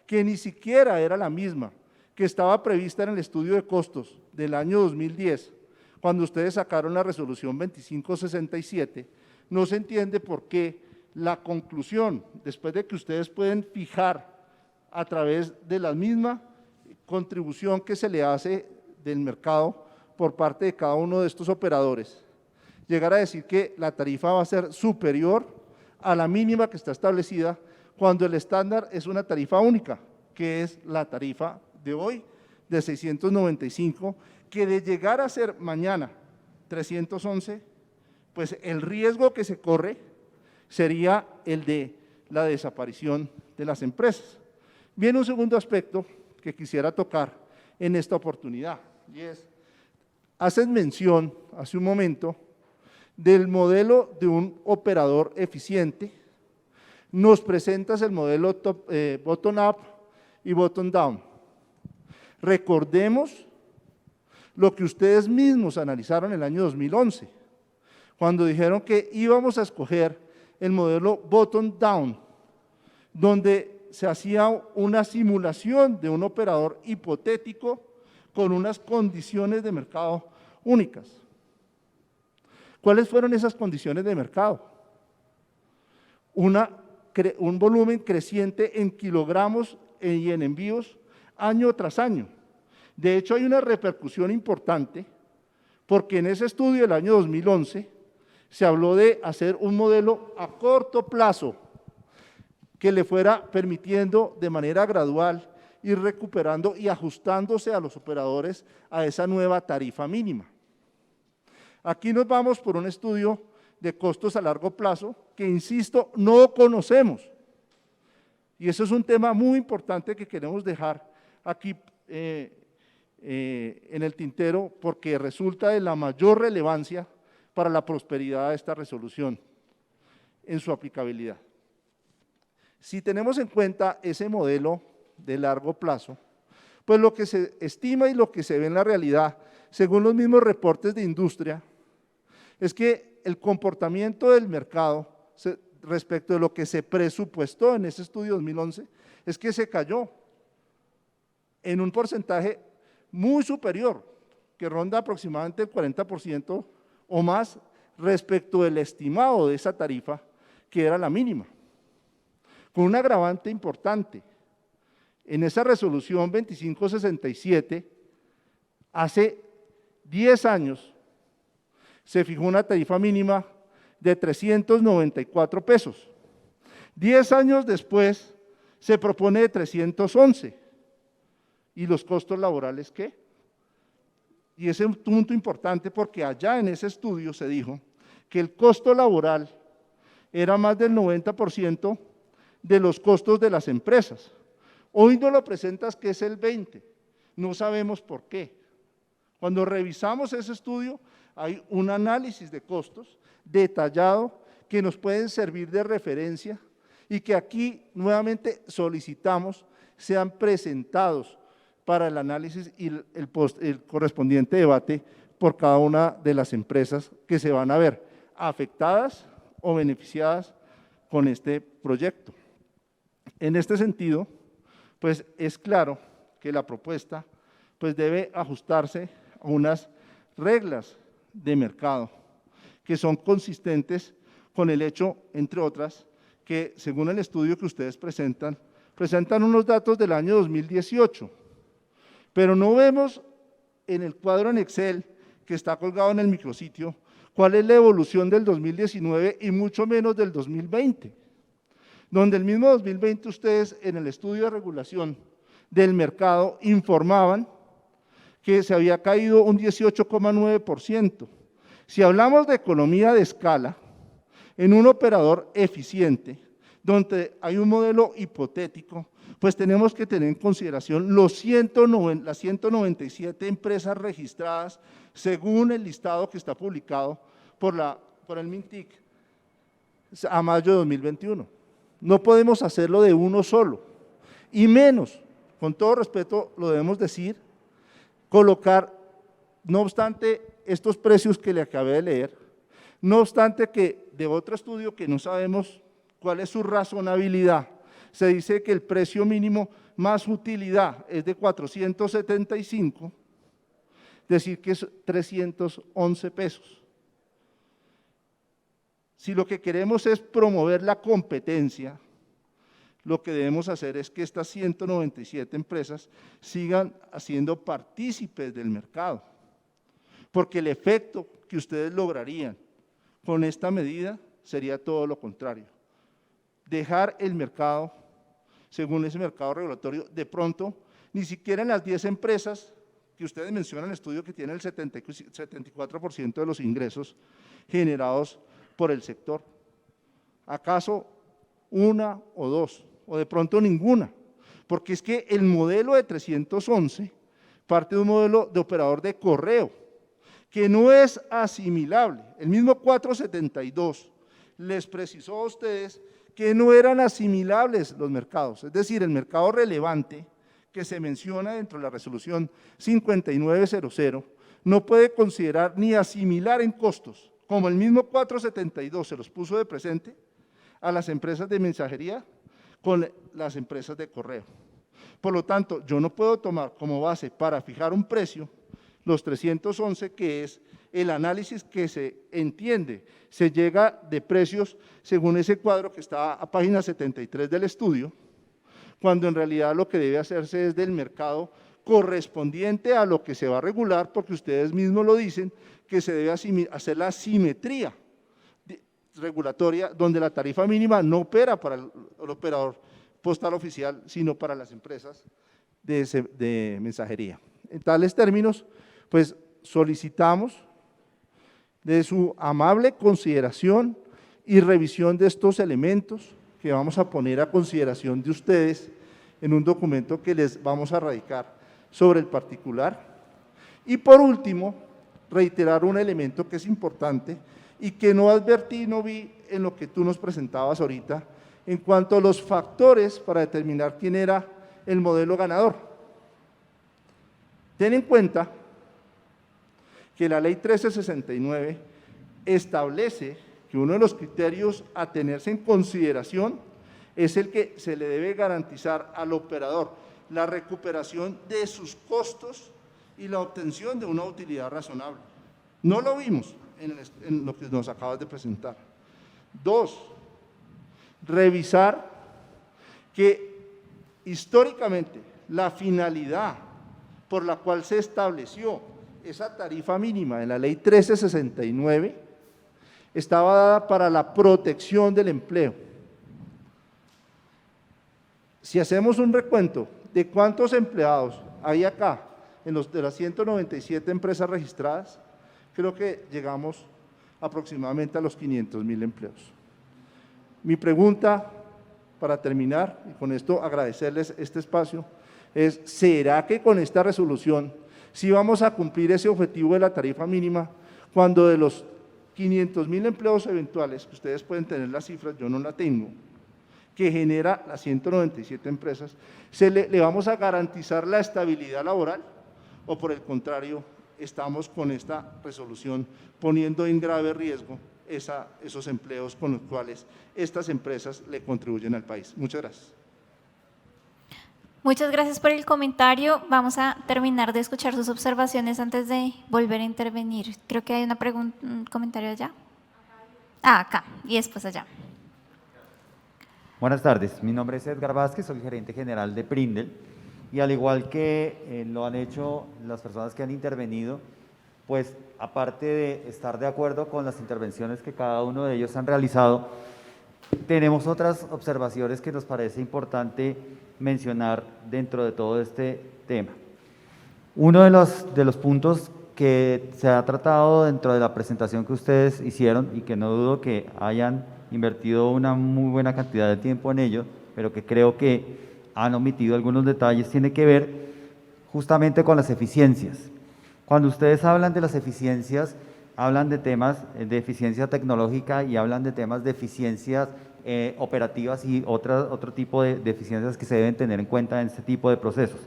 que ni siquiera era la misma que estaba prevista en el estudio de costos del año 2010, cuando ustedes sacaron la resolución 2567, no se entiende por qué la conclusión, después de que ustedes pueden fijar a través de la misma contribución que se le hace del mercado por parte de cada uno de estos operadores, llegar a decir que la tarifa va a ser superior a la mínima que está establecida, cuando el estándar es una tarifa única, que es la tarifa de hoy de 695, que de llegar a ser mañana 311, pues el riesgo que se corre sería el de la desaparición de las empresas. Viene un segundo aspecto que quisiera tocar en esta oportunidad, y es, hacen mención hace un momento del modelo de un operador eficiente, nos presentas el modelo bottom-up y bottom-down. Recordemos lo que ustedes mismos analizaron en el año 2011, cuando dijeron que íbamos a escoger el modelo bottom-down, donde se hacía una simulación de un operador hipotético con unas condiciones de mercado únicas. ¿Cuáles fueron esas condiciones de mercado? Un volumen creciente en kilogramos y en envíos año tras año. De hecho, hay una repercusión importante, porque en ese estudio del año 2011 se habló de hacer un modelo a corto plazo que le fuera permitiendo de manera gradual ir recuperando y ajustándose a los operadores a esa nueva tarifa mínima. Aquí nos vamos por un estudio de costos a largo plazo que, insisto, no conocemos. Y eso es un tema muy importante que queremos dejar aquí en el tintero, porque resulta de la mayor relevancia para la prosperidad de esta resolución en su aplicabilidad. Si tenemos en cuenta ese modelo de largo plazo, pues lo que se estima y lo que se ve en la realidad, según los mismos reportes de industria, es que el comportamiento del mercado respecto de lo que se presupuestó en ese estudio 2011, es que se cayó en un porcentaje muy superior, que ronda aproximadamente el 40% o más respecto del estimado de esa tarifa, que era la mínima. Con un agravante importante, en esa resolución 2567, hace 10 años, se fijó una tarifa mínima de 394 pesos. 10 años después, se propone de 311. ¿Y los costos laborales qué? Y ese es un punto importante, porque allá en ese estudio se dijo que el costo laboral era más del 90% de los costos de las empresas. Hoy no lo presentas que es el 20%, no sabemos por qué. Cuando revisamos ese estudio, hay un análisis de costos detallado que nos pueden servir de referencia y que aquí nuevamente solicitamos sean presentados para el análisis y el correspondiente debate por cada una de las empresas que se van a ver afectadas o beneficiadas con este proyecto. En este sentido, pues es claro que la propuesta pues debe ajustarse a unas reglas de mercado que son consistentes con el hecho, entre otras, que según el estudio que ustedes presentan unos datos del año 2018, pero no vemos en el cuadro en Excel que está colgado en el micrositio cuál es la evolución del 2019 y mucho menos del 2020, donde el mismo 2020 ustedes en el estudio de regulación del mercado informaban que se había caído un 18,9%. Si hablamos de economía de escala, en un operador eficiente, donde hay un modelo hipotético, pues tenemos que tener en consideración las 197 empresas registradas según el listado que está publicado por el MINTIC a mayo de 2021. No podemos hacerlo de uno solo, y menos, con todo respeto lo debemos decir, colocar, no obstante estos precios que le acabé de leer, no obstante que de otro estudio que no sabemos cuál es su razonabilidad, se dice que el precio mínimo más utilidad es de 475, decir que es 311 pesos. Si lo que queremos es promover la competencia, lo que debemos hacer es que estas 197 empresas sigan siendo partícipes del mercado, porque el efecto que ustedes lograrían con esta medida sería todo lo contrario. Dejar el mercado, según ese mercado regulatorio, de pronto, ni siquiera en las 10 empresas que ustedes mencionan en el estudio que tienen el 74% de los ingresos generados por el sector. ¿Acaso una o dos? O de pronto ninguna, porque es que el modelo de 311 parte de un modelo de operador de correo, que no es asimilable. El mismo 472 les precisó a ustedes que no eran asimilables los mercados, es decir, el mercado relevante que se menciona dentro de la resolución 5900 no puede considerar ni asimilar en costos, como el mismo 472 se los puso de presente, a las empresas de mensajería con las empresas de correo. Por lo tanto, yo no puedo tomar como base para fijar un precio los 311, que es el análisis que se entiende, se llega de precios según ese cuadro que está a página 73 del estudio, cuando en realidad lo que debe hacerse es del mercado correspondiente a lo que se va a regular, porque ustedes mismos lo dicen, que se debe hacer la simetría regulatoria, donde la tarifa mínima no opera para el operador postal oficial, sino para las empresas de mensajería. En tales términos, pues solicitamos de su amable consideración y revisión de estos elementos que vamos a poner a consideración de ustedes en un documento que les vamos a radicar sobre el particular. Y por último, reiterar un elemento que es importante y que no advertí, no vi en lo que tú nos presentabas ahorita, en cuanto a los factores para determinar quién era el modelo ganador. Ten en cuenta que la ley 1369 establece que uno de los criterios a tenerse en consideración es el que se le debe garantizar al operador la recuperación de sus costos y la obtención de una utilidad razonable. No lo vimos en lo que nos acabas de presentar. 2, revisar que históricamente la finalidad por la cual se estableció esa tarifa mínima en la ley 1369 estaba dada para la protección del empleo. Si hacemos un recuento de cuántos empleados hay acá de las 197 empresas registradas, creo que llegamos aproximadamente a los 500.000 empleos. Mi pregunta, para terminar, y con esto agradecerles este espacio, es: ¿será que con esta resolución sí vamos a cumplir ese objetivo de la tarifa mínima, cuando de los 500.000 empleos eventuales, que ustedes pueden tener las cifras, yo no la tengo, que genera las 197 empresas, le vamos a garantizar la estabilidad laboral, o por el contrario, estamos con esta resolución poniendo en grave riesgo esos empleos con los cuales estas empresas le contribuyen al país? Muchas gracias. Muchas gracias por el comentario. Vamos a terminar de escuchar sus observaciones antes de volver a intervenir. Creo que hay una pregunta, un comentario allá. Acá, y después allá. Buenas tardes, mi nombre es Edgar Vázquez, soy gerente general de Prindel, y al igual que lo han hecho las personas que han intervenido, pues aparte de estar de acuerdo con las intervenciones que cada uno de ellos han realizado, tenemos otras observaciones que nos parece importante mencionar dentro de todo este tema. Uno de los puntos que se ha tratado dentro de la presentación que ustedes hicieron y que no dudo que hayan invertido una muy buena cantidad de tiempo en ello, pero que creo que han omitido algunos detalles, tiene que ver justamente con las eficiencias. Cuando ustedes hablan de las eficiencias, hablan de temas de eficiencia tecnológica y hablan de temas de eficiencias operativas y otro tipo de eficiencias que se deben tener en cuenta en este tipo de procesos.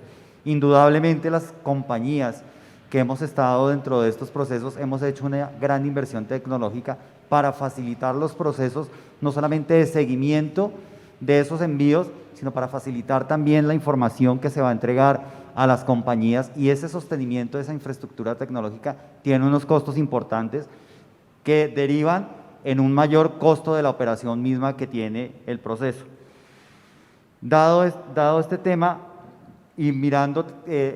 Indudablemente las compañías que hemos estado dentro de estos procesos hemos hecho una gran inversión tecnológica para facilitar los procesos, no solamente de seguimiento de esos envíos, sino para facilitar también la información que se va a entregar a las compañías, y ese sostenimiento de esa infraestructura tecnológica tiene unos costos importantes que derivan en un mayor costo de la operación misma que tiene el proceso. Dado este tema y mirando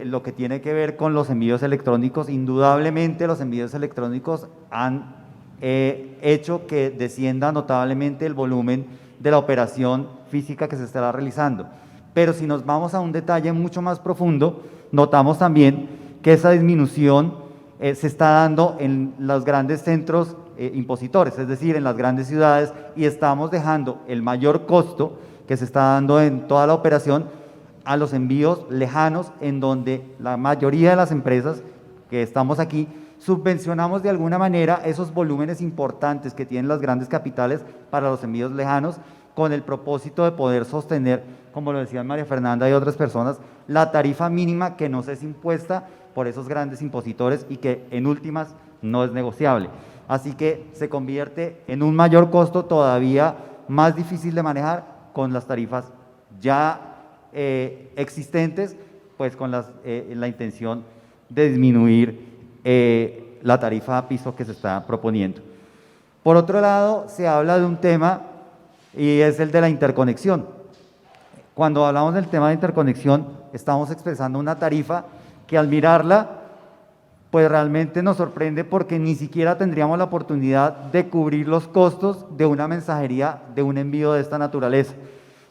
lo que tiene que ver con los envíos electrónicos, indudablemente los envíos electrónicos han hecho que descienda notablemente el volumen de la operación física que se estará realizando. Pero si nos vamos a un detalle mucho más profundo, notamos también que esa disminución se está dando en los grandes centros impositores, es decir, en las grandes ciudades, y estamos dejando el mayor costo que se está dando en toda la operación a los envíos lejanos, en donde la mayoría de las empresas que estamos aquí subvencionamos de alguna manera esos volúmenes importantes que tienen las grandes capitales para los envíos lejanos, con el propósito de poder sostener, como lo decían María Fernanda y otras personas, la tarifa mínima que nos es impuesta por esos grandes impositores y que en últimas no es negociable. Así que se convierte en un mayor costo todavía más difícil de manejar con las tarifas ya existentes, pues con la intención de disminuir la tarifa a piso que se está proponiendo. Por otro lado, se habla de un tema y es el de la interconexión. Cuando hablamos del tema de interconexión, estamos expresando una tarifa que al mirarla, pues realmente nos sorprende porque ni siquiera tendríamos la oportunidad de cubrir los costos de una mensajería, de un envío de esta naturaleza.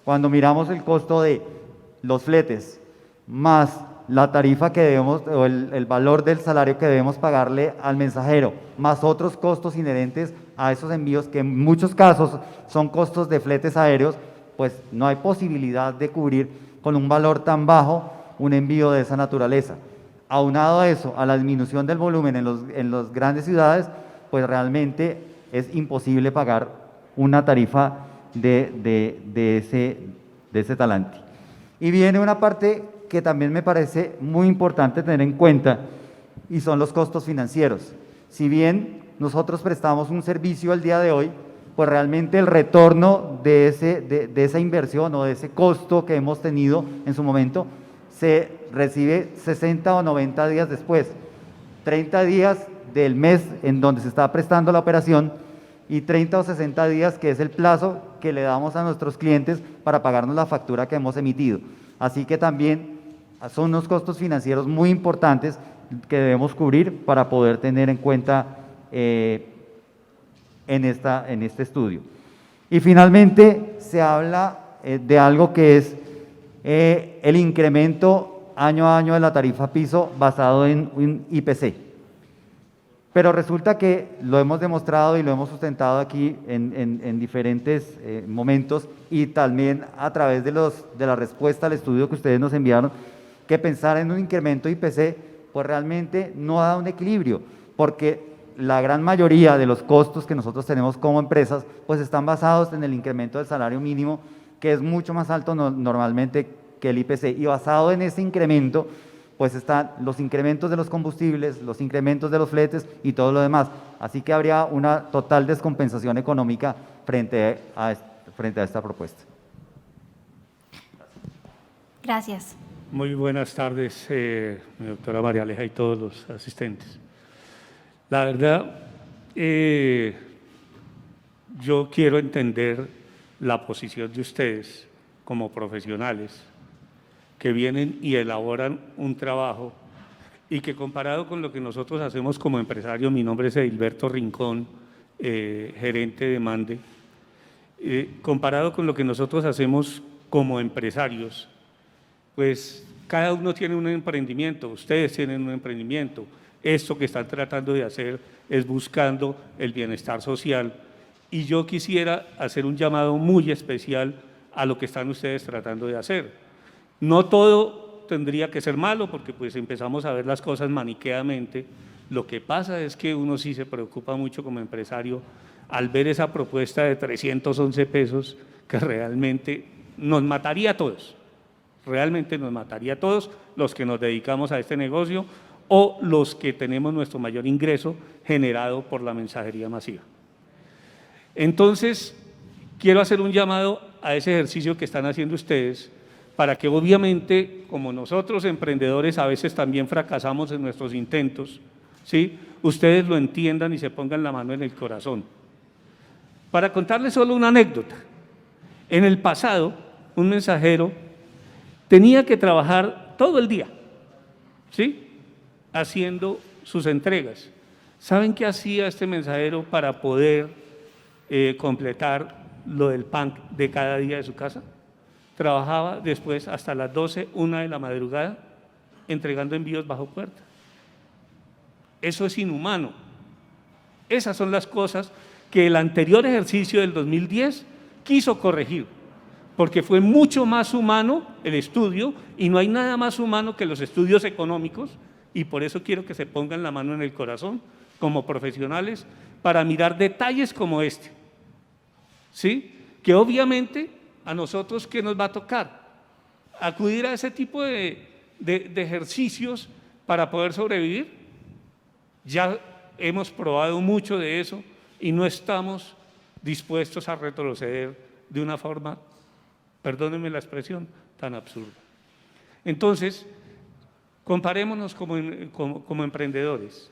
Cuando miramos el costo de los fletes, más la tarifa que debemos, o el valor del salario que debemos pagarle al mensajero, más otros costos inherentes a esos envíos, que en muchos casos son costos de fletes aéreos, pues no hay posibilidad de cubrir con un valor tan bajo un envío de esa naturaleza. Aunado a eso, a la disminución del volumen en las grandes ciudades, pues realmente es imposible pagar una tarifa de ese talante. Y viene una parte que también me parece muy importante tener en cuenta, y son los costos financieros. Si bien nosotros prestamos un servicio al día de hoy, pues realmente el retorno de esa inversión o de ese costo que hemos tenido en su momento se recibe 60 o 90 días después, 30 días del mes en donde se está prestando la operación y 30 o 60 días que es el plazo que le damos a nuestros clientes para pagarnos la factura que hemos emitido. Así que también son unos costos financieros muy importantes que debemos cubrir para poder tener en cuenta en este estudio. Y finalmente se habla de algo que es el incremento año a año de la tarifa piso basado en un IPC. Pero resulta que lo hemos demostrado y lo hemos sustentado aquí en diferentes momentos, y también a través de la respuesta al estudio que ustedes nos enviaron, que pensar en un incremento IPC pues realmente no da un equilibrio, porque la gran mayoría de los costos que nosotros tenemos como empresas pues están basados en el incremento del salario mínimo, que es mucho más alto normalmente que el IPC, y basado en ese incremento pues están los incrementos de los combustibles, los incrementos de los fletes y todo lo demás. Así que habría una total descompensación económica frente a esta propuesta. Gracias. Muy buenas tardes, mi doctora María Aleja y todos los asistentes. La verdad, yo quiero entender la posición de ustedes como profesionales que vienen y elaboran un trabajo y que comparado con lo que nosotros hacemos como empresarios, mi nombre es Edilberto Rincón, gerente de Mande, comparado con lo que nosotros hacemos como empresarios, pues cada uno tiene un emprendimiento, ustedes tienen un emprendimiento. Esto que están tratando de hacer es buscando el bienestar social. Y yo quisiera hacer un llamado muy especial a lo que están ustedes tratando de hacer. No todo tendría que ser malo, porque pues empezamos a ver las cosas maniqueamente. Lo que pasa es que uno sí se preocupa mucho como empresario al ver esa propuesta de 311 pesos que realmente nos mataría a todos. Realmente nos mataría a todos los que nos dedicamos a este negocio o los que tenemos nuestro mayor ingreso generado por la mensajería masiva. Entonces, quiero hacer un llamado a ese ejercicio que están haciendo ustedes para que obviamente, como nosotros emprendedores a veces también fracasamos en nuestros intentos, ¿sí?, ustedes lo entiendan y se pongan la mano en el corazón. Para contarles solo una anécdota. En el pasado, un mensajero tenía que trabajar todo el día, ¿sí?, haciendo sus entregas. ¿Saben qué hacía este mensajero para poder completar lo del pan de cada día de su casa? Trabajaba después hasta las 12, 1 de la madrugada, entregando envíos bajo puerta. Eso es inhumano. Esas son las cosas que el anterior ejercicio del 2010 quiso corregir, porque fue mucho más humano el estudio, y no hay nada más humano que los estudios económicos, y por eso quiero que se pongan la mano en el corazón como profesionales para mirar detalles como este, ¿sí?, que obviamente a nosotros, ¿qué nos va a tocar? Acudir a ese tipo de ejercicios para poder sobrevivir. Ya hemos probado mucho de eso y no estamos dispuestos a retroceder de una forma, perdónenme la expresión, tan absurda. Entonces, comparémonos como emprendedores.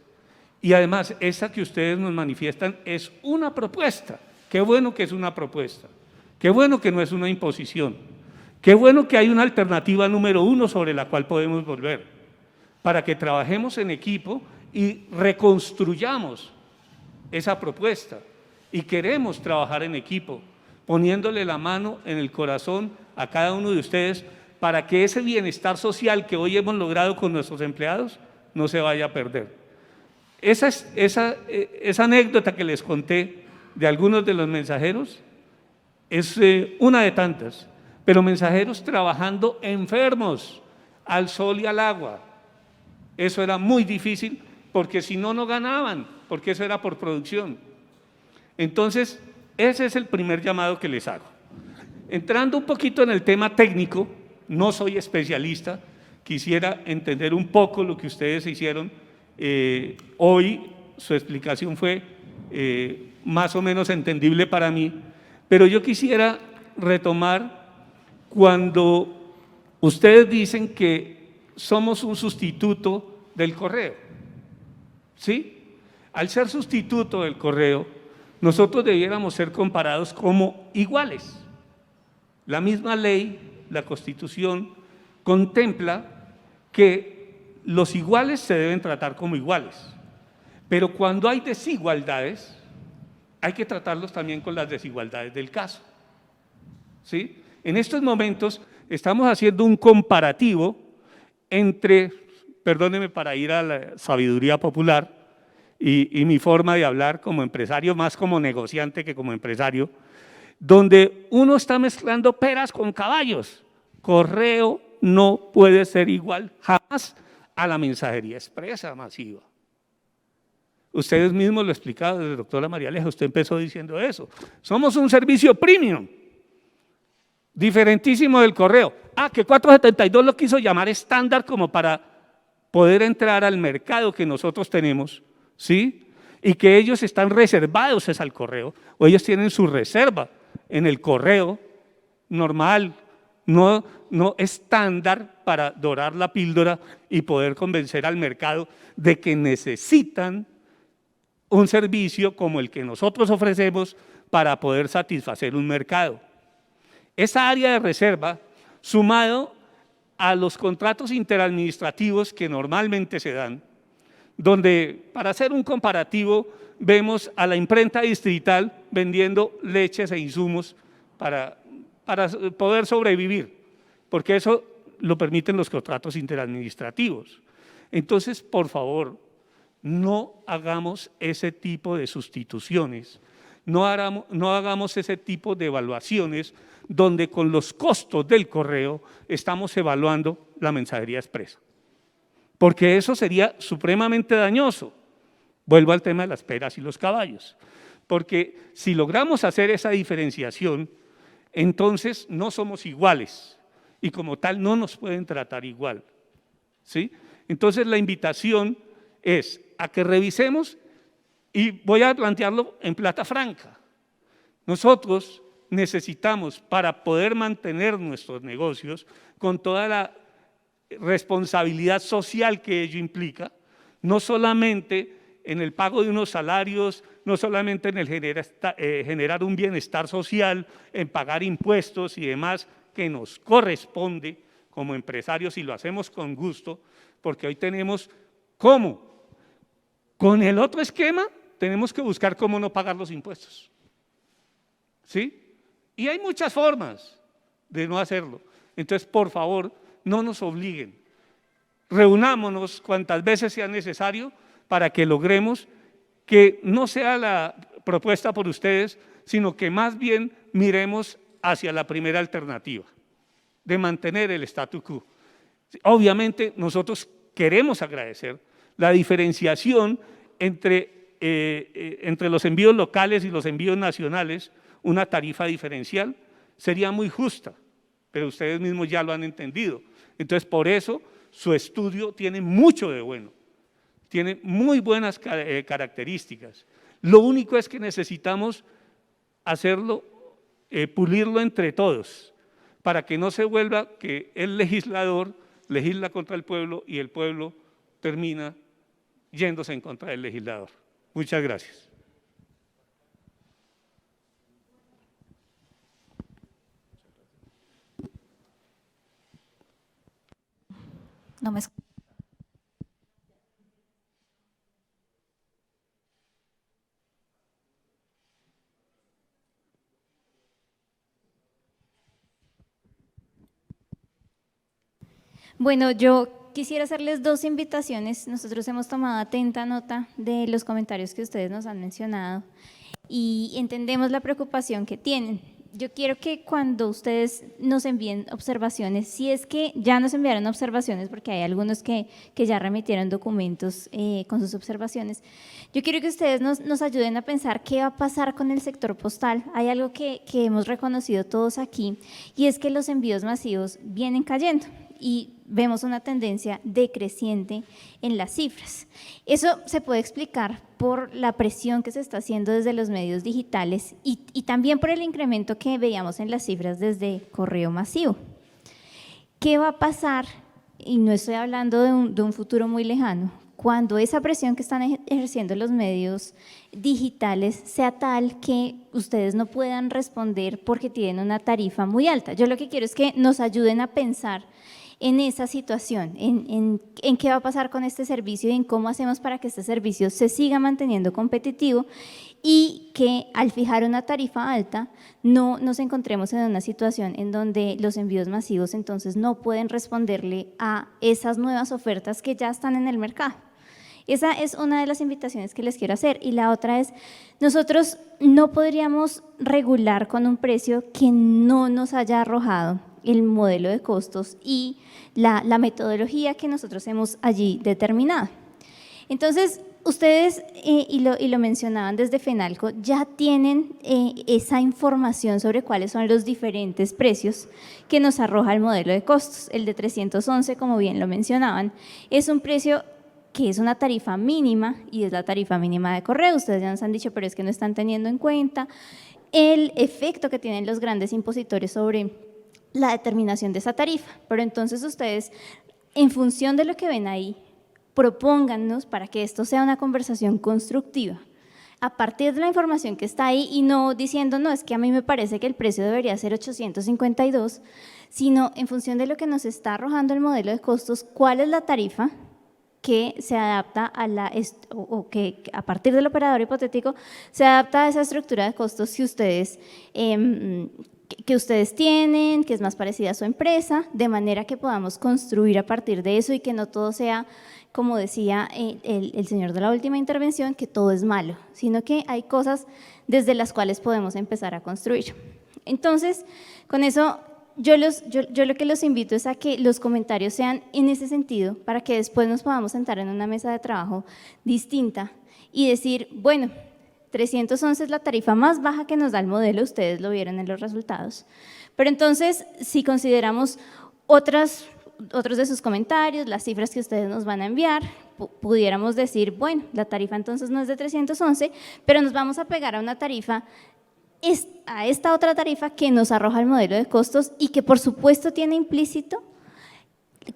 Y además, esta que ustedes nos manifiestan es una propuesta. Qué bueno que es una propuesta. Qué bueno que no es una imposición. Qué bueno que hay una alternativa número 1 sobre la cual podemos volver, para que trabajemos en equipo y reconstruyamos esa propuesta. Y queremos trabajar en equipo, poniéndole la mano en el corazón a cada uno de ustedes para que ese bienestar social que hoy hemos logrado con nuestros empleados no se vaya a perder. Esa anécdota que les conté de algunos de los mensajeros es una de tantas, pero mensajeros trabajando enfermos al sol y al agua. Eso era muy difícil porque si no, no ganaban, porque eso era por producción. Entonces, ese es el primer llamado que les hago. Entrando un poquito en el tema técnico, no soy especialista, quisiera entender un poco lo que ustedes hicieron. Hoy su explicación fue más o menos entendible para mí, pero yo quisiera retomar cuando ustedes dicen que somos un sustituto del correo, ¿sí? Al ser sustituto del correo, nosotros debiéramos ser comparados como iguales. La misma ley, la Constitución, contempla que los iguales se deben tratar como iguales, pero cuando hay desigualdades, hay que tratarlos también con las desigualdades del caso, ¿sí? En estos momentos estamos haciendo un comparativo entre, perdónenme para ir a la sabiduría popular y mi forma de hablar como empresario, más como negociante que como empresario, donde uno está mezclando peras con caballos. Correo no puede ser igual jamás a la mensajería expresa masiva. Ustedes mismos lo explicaron, doctora María Aleja, usted empezó diciendo eso. Somos un servicio premium, diferentísimo del correo. Que 472 lo quiso llamar estándar como para poder entrar al mercado que nosotros tenemos, ¿sí? Y que ellos están reservados es al correo, o ellos tienen su reserva en el correo normal, no estándar, para dorar la píldora y poder convencer al mercado de que necesitan un servicio como el que nosotros ofrecemos para poder satisfacer un mercado. Esa área de reserva, sumado a los contratos interadministrativos que normalmente se dan, donde, para hacer un comparativo, vemos a la imprenta distrital vendiendo leches e insumos para poder sobrevivir, porque eso lo permiten los contratos interadministrativos. Entonces, por favor, no hagamos ese tipo de sustituciones, no hagamos ese tipo de evaluaciones donde con los costos del correo estamos evaluando la mensajería expresa, porque eso sería supremamente dañoso. Vuelvo al tema de las peras y los caballos, porque si logramos hacer esa diferenciación, entonces no somos iguales y como tal no nos pueden tratar igual, ¿sí? Entonces la invitación es a que revisemos y voy a plantearlo en plata franca. Nosotros necesitamos, para poder mantener nuestros negocios con toda la responsabilidad social que ello implica, no solamente en el pago de unos salarios, no solamente en el generar un bienestar social, en pagar impuestos y demás que nos corresponde como empresarios y lo hacemos con gusto, porque hoy tenemos cómo. Con el otro esquema tenemos que buscar cómo no pagar los impuestos, ¿sí? Y hay muchas formas de no hacerlo. Entonces, por favor, no nos obliguen. Reunámonos cuantas veces sea necesario para que logremos que no sea la propuesta por ustedes, sino que más bien miremos hacia la primera alternativa, de mantener el statu quo. Obviamente, nosotros queremos agradecer la diferenciación entre los envíos locales y los envíos nacionales, una tarifa diferencial, sería muy justa, pero ustedes mismos ya lo han entendido. Entonces, por eso, su estudio tiene mucho de bueno, tiene muy buenas características. Lo único es que necesitamos hacerlo, pulirlo entre todos, para que no se vuelva que el legislador legisla contra el pueblo y el pueblo termina yéndose en contra del legislador. Muchas gracias. No me Bueno, yo quisiera hacerles dos invitaciones. Nosotros hemos tomado atenta nota de los comentarios que ustedes nos han mencionado y entendemos la preocupación que tienen. Yo quiero que cuando ustedes nos envíen observaciones, si es que ya nos enviaron observaciones, porque hay algunos que ya remitieron documentos con sus observaciones, yo quiero que ustedes nos ayuden a pensar qué va a pasar con el sector postal. Hay algo que hemos reconocido todos aquí y es que los envíos masivos vienen cayendo y vemos una tendencia decreciente en las cifras. Eso se puede explicar por la presión que se está haciendo desde los medios digitales y también por el incremento que veíamos en las cifras desde correo masivo. ¿Qué va a pasar? Y no estoy hablando de un futuro muy lejano, cuando esa presión que están ejerciendo los medios digitales sea tal que ustedes no puedan responder porque tienen una tarifa muy alta. Yo lo que quiero es que nos ayuden a pensar en esa situación, en qué va a pasar con este servicio y en cómo hacemos para que este servicio se siga manteniendo competitivo y que al fijar una tarifa alta no nos encontremos en una situación en donde los envíos masivos entonces no pueden responderle a esas nuevas ofertas que ya están en el mercado. Esa es una de las invitaciones que les quiero hacer y la otra es, nosotros no podríamos regular con un precio que no nos haya arrojado el modelo de costos y la metodología que nosotros hemos allí determinado. Entonces, ustedes, y lo mencionaban desde FENALCO, ya tienen esa información sobre cuáles son los diferentes precios que nos arroja el modelo de costos. El de 311, como bien lo mencionaban, es un precio que es una tarifa mínima y es la tarifa mínima de correo. Ustedes ya nos han dicho, pero es que no están teniendo en cuenta el efecto que tienen los grandes impositores sobre la determinación de esa tarifa. Pero entonces ustedes, en función de lo que ven ahí, propóngannos para que esto sea una conversación constructiva a partir de la información que está ahí y no diciendo, no, es que a mí me parece que el precio debería ser 852, sino en función de lo que nos está arrojando el modelo de costos, cuál es la tarifa que se adapta a o que a partir del operador hipotético se adapta a esa estructura de costos que ustedes que ustedes tienen, que es más parecida a su empresa, de manera que podamos construir a partir de eso y que no todo sea, como decía el señor de la última intervención, que todo es malo, sino que hay cosas desde las cuales podemos empezar a construir. Entonces, con eso, yo lo que los invito es a que los comentarios sean en ese sentido, para que después nos podamos sentar en una mesa de trabajo distinta y decir, bueno, 311 es la tarifa más baja que nos da el modelo, ustedes lo vieron en los resultados. Pero entonces, si consideramos otros de sus comentarios, las cifras que ustedes nos van a enviar, pudiéramos decir, bueno, la tarifa entonces no es de 311, pero nos vamos a pegar a una tarifa, a esta otra tarifa que nos arroja el modelo de costos y que por supuesto tiene implícito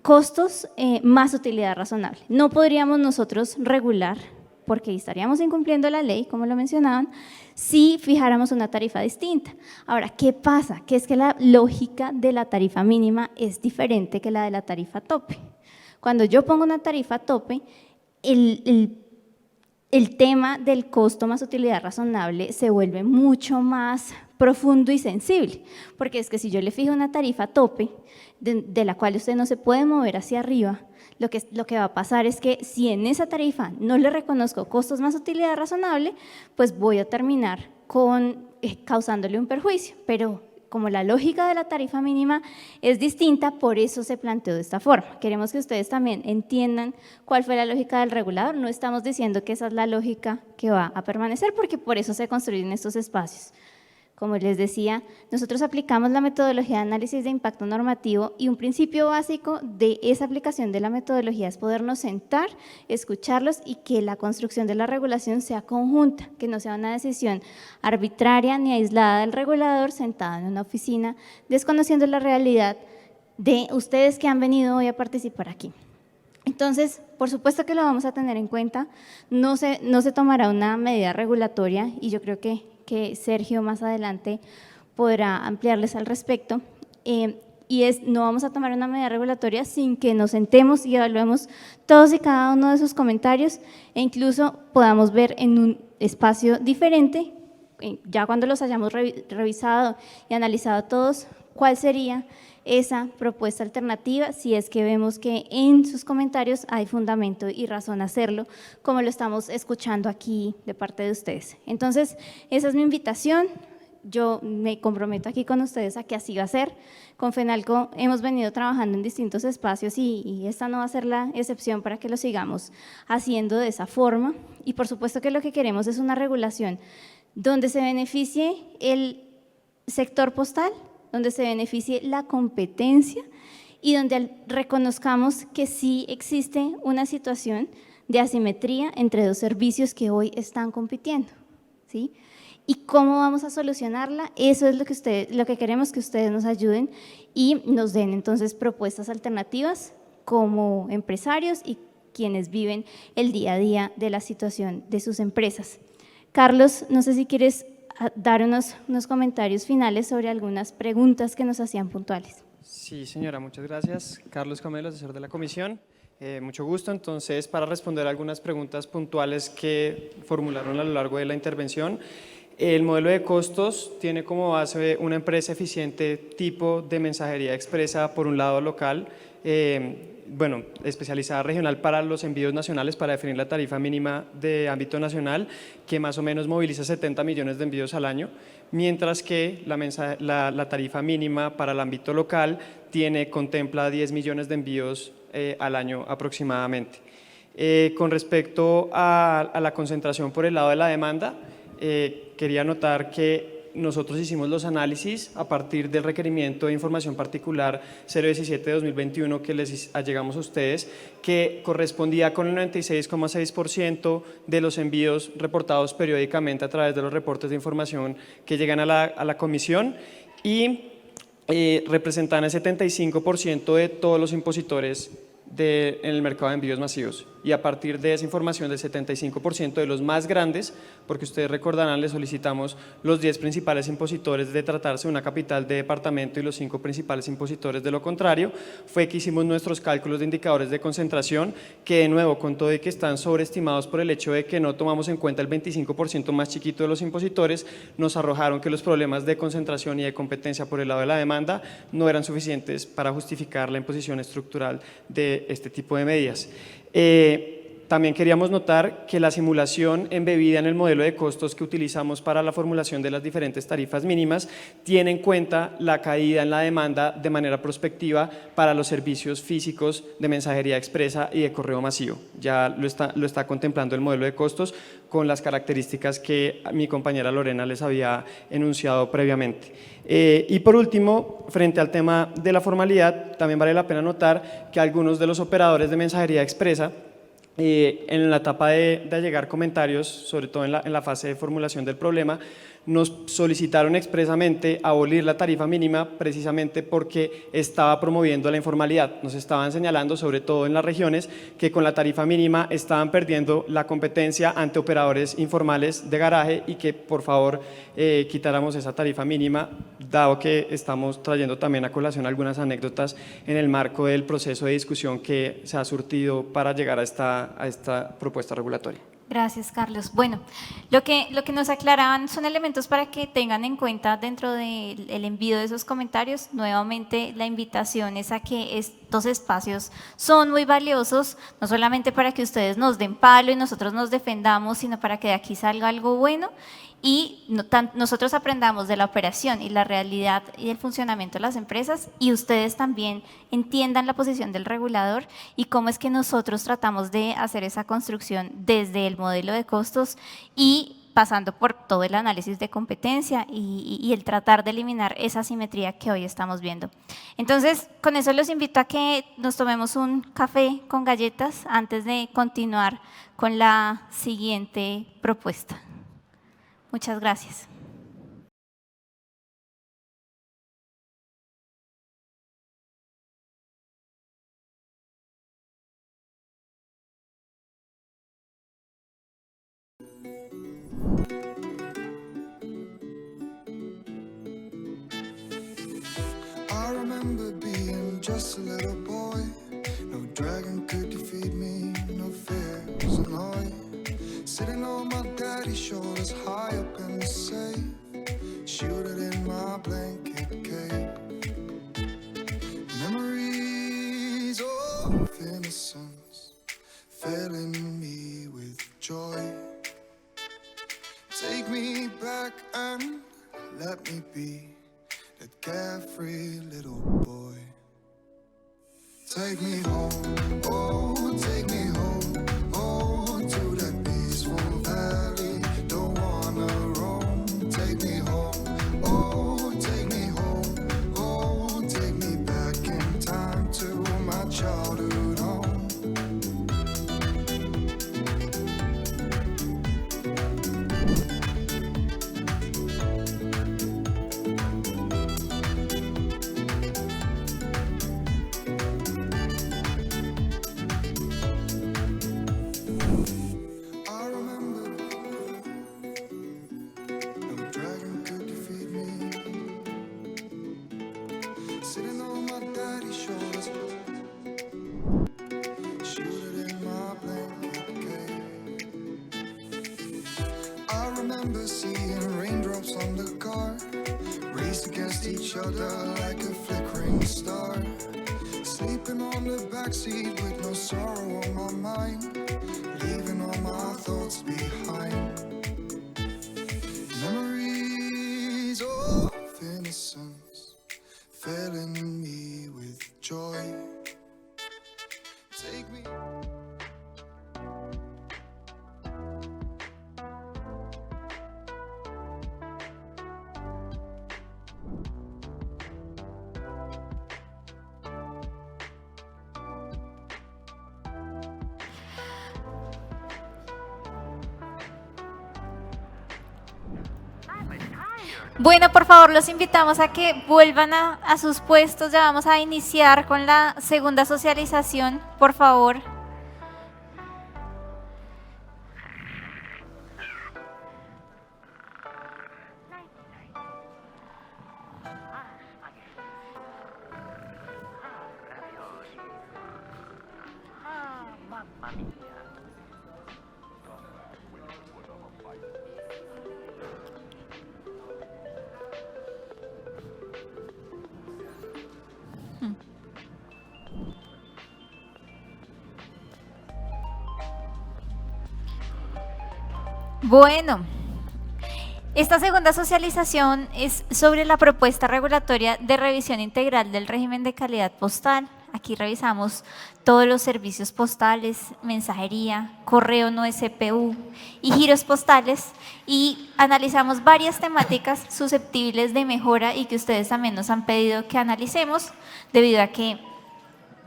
costos más utilidad razonable. No podríamos nosotros regular, porque estaríamos incumpliendo la ley, como lo mencionaban, si fijáramos una tarifa distinta. Ahora, ¿qué pasa? Que es que la lógica de la tarifa mínima es diferente que la de la tarifa tope. Cuando yo pongo una tarifa tope, el tema del costo más utilidad razonable se vuelve mucho más profundo y sensible, porque es que si yo le fijo una tarifa tope, de la cual usted no se puede mover hacia arriba, lo que va a pasar es que si en esa tarifa no le reconozco costos más utilidad razonable, pues voy a terminar causándole un perjuicio, pero como la lógica de la tarifa mínima es distinta, por eso se planteó de esta forma. Queremos que ustedes también entiendan cuál fue la lógica del regulador, no estamos diciendo que esa es la lógica que va a permanecer, porque por eso se construyen estos espacios. Como les decía, nosotros aplicamos la metodología de análisis de impacto normativo y un principio básico de esa aplicación de la metodología es podernos sentar, escucharlos y que la construcción de la regulación sea conjunta, que no sea una decisión arbitraria ni aislada del regulador sentado en una oficina, desconociendo la realidad de ustedes que han venido hoy a participar aquí. Entonces, por supuesto que lo vamos a tener en cuenta, no se tomará una medida regulatoria y yo creo que Sergio más adelante podrá ampliarles al respecto, no vamos a tomar una medida regulatoria sin que nos sentemos y evaluemos todos y cada uno de sus comentarios e incluso podamos ver en un espacio diferente, ya cuando los hayamos revisado y analizado todos, cuál sería esa propuesta alternativa, si es que vemos que en sus comentarios hay fundamento y razón hacerlo, como lo estamos escuchando aquí de parte de ustedes. Entonces, esa es mi invitación, yo me comprometo aquí con ustedes a que así va a ser. Con FENALCO hemos venido trabajando en distintos espacios y esta no va a ser la excepción para que lo sigamos haciendo de esa forma, y por supuesto que lo que queremos es una regulación donde se beneficie el sector postal, donde se beneficie la competencia y donde reconozcamos que sí existe una situación de asimetría entre dos servicios que hoy están compitiendo, ¿sí? ¿Y cómo vamos a solucionarla? Eso es lo que queremos que ustedes nos ayuden y nos den entonces propuestas alternativas como empresarios y quienes viven el día a día de la situación de sus empresas. Carlos, no sé si quieres dar unos comentarios finales sobre algunas preguntas que nos hacían puntuales. Sí, señora, muchas gracias. Carlos Camelo, asesor de la comisión. Mucho gusto. Entonces, para responder algunas preguntas puntuales que formularon a lo largo de la intervención, el modelo de costos tiene como base una empresa eficiente tipo de mensajería expresa, por un lado local, especializada regional para los envíos nacionales para definir la tarifa mínima de ámbito nacional, que más o menos moviliza 70 millones de envíos al año, mientras que la tarifa mínima para el ámbito local contempla 10 millones de envíos al año aproximadamente. Con respecto a la concentración por el lado de la demanda, quería anotar que nosotros hicimos los análisis a partir del requerimiento de información particular 017-2021 que les allegamos a ustedes, que correspondía con el 96,6% de los envíos reportados periódicamente a través de los reportes de información que llegan a la comisión y representan el 75% de todos los impositores en el mercado de envíos masivos. y a partir de esa información del 75% de los más grandes, porque ustedes recordarán, le solicitamos los 10 principales impositores de tratarse de una capital de departamento y los 5 principales impositores de lo contrario, fue que hicimos nuestros cálculos de indicadores de concentración, que de nuevo, con todo de que están sobreestimados por el hecho de que no tomamos en cuenta el 25% más chiquito de los impositores, nos arrojaron que los problemas de concentración y de competencia por el lado de la demanda no eran suficientes para justificar la imposición estructural de este tipo de medidas. También queríamos notar que la simulación embebida en el modelo de costos que utilizamos para la formulación de las diferentes tarifas mínimas tiene en cuenta la caída en la demanda de manera prospectiva para los servicios físicos de mensajería expresa y de correo masivo. Ya lo está contemplando el modelo de costos con las características que mi compañera Lorena les había enunciado previamente. Y por último, frente al tema de la formalidad, también vale la pena notar que algunos de los operadores de mensajería expresa en la etapa de allegar comentarios, sobre todo en la fase de formulación del problema, nos solicitaron expresamente abolir la tarifa mínima precisamente porque estaba promoviendo la informalidad. Nos estaban señalando, sobre todo en las regiones, que con la tarifa mínima estaban perdiendo la competencia ante operadores informales de garaje y que por favor quitáramos esa tarifa mínima, dado que estamos trayendo también a colación algunas anécdotas en el marco del proceso de discusión que se ha surtido para llegar a esta propuesta regulatoria. Gracias, Carlos. Bueno, lo que nos aclaraban son elementos para que tengan en cuenta dentro del envío de esos comentarios. Nuevamente, la invitación es a que estos espacios son muy valiosos, no solamente para que ustedes nos den palo y nosotros nos defendamos, sino para que de aquí salga algo bueno y nosotros aprendamos de la operación y la realidad y el funcionamiento de las empresas, y ustedes también entiendan la posición del regulador y cómo es que nosotros tratamos de hacer esa construcción desde el modelo de costos y pasando por todo el análisis de competencia y el tratar de eliminar esa asimetría que hoy estamos viendo. Entonces, con eso los invito a que nos tomemos un café con galletas antes de continuar con la siguiente propuesta. Muchas gracias. I remember being just a little boy. No dragon could defeat me, no fear was annoying. Sitting on my daddy's shoulders, high up in the safe, shielded in my blanket cape. Memories of innocence, filling me with joy. Take me back and let me be that carefree little boy. Take me home, oh, take me home, oh, to that peaceful valley. Don't wanna roam. Take me home, oh, take me home, oh, take me back in time to my childhood home. Like a flickering star, sleeping on the backseat with no sorrow on my mind, leaving all my thoughts behind. Memories of innocence, filling me with joy. Take me. Bueno, por favor, los invitamos a que vuelvan a sus puestos. Ya vamos a iniciar con la segunda socialización, por favor. Bueno, esta segunda socialización es sobre la propuesta regulatoria de revisión integral del régimen de calidad postal. Aquí revisamos todos los servicios postales, mensajería, correo no SPU y giros postales y analizamos varias temáticas susceptibles de mejora y que ustedes también nos han pedido que analicemos debido a que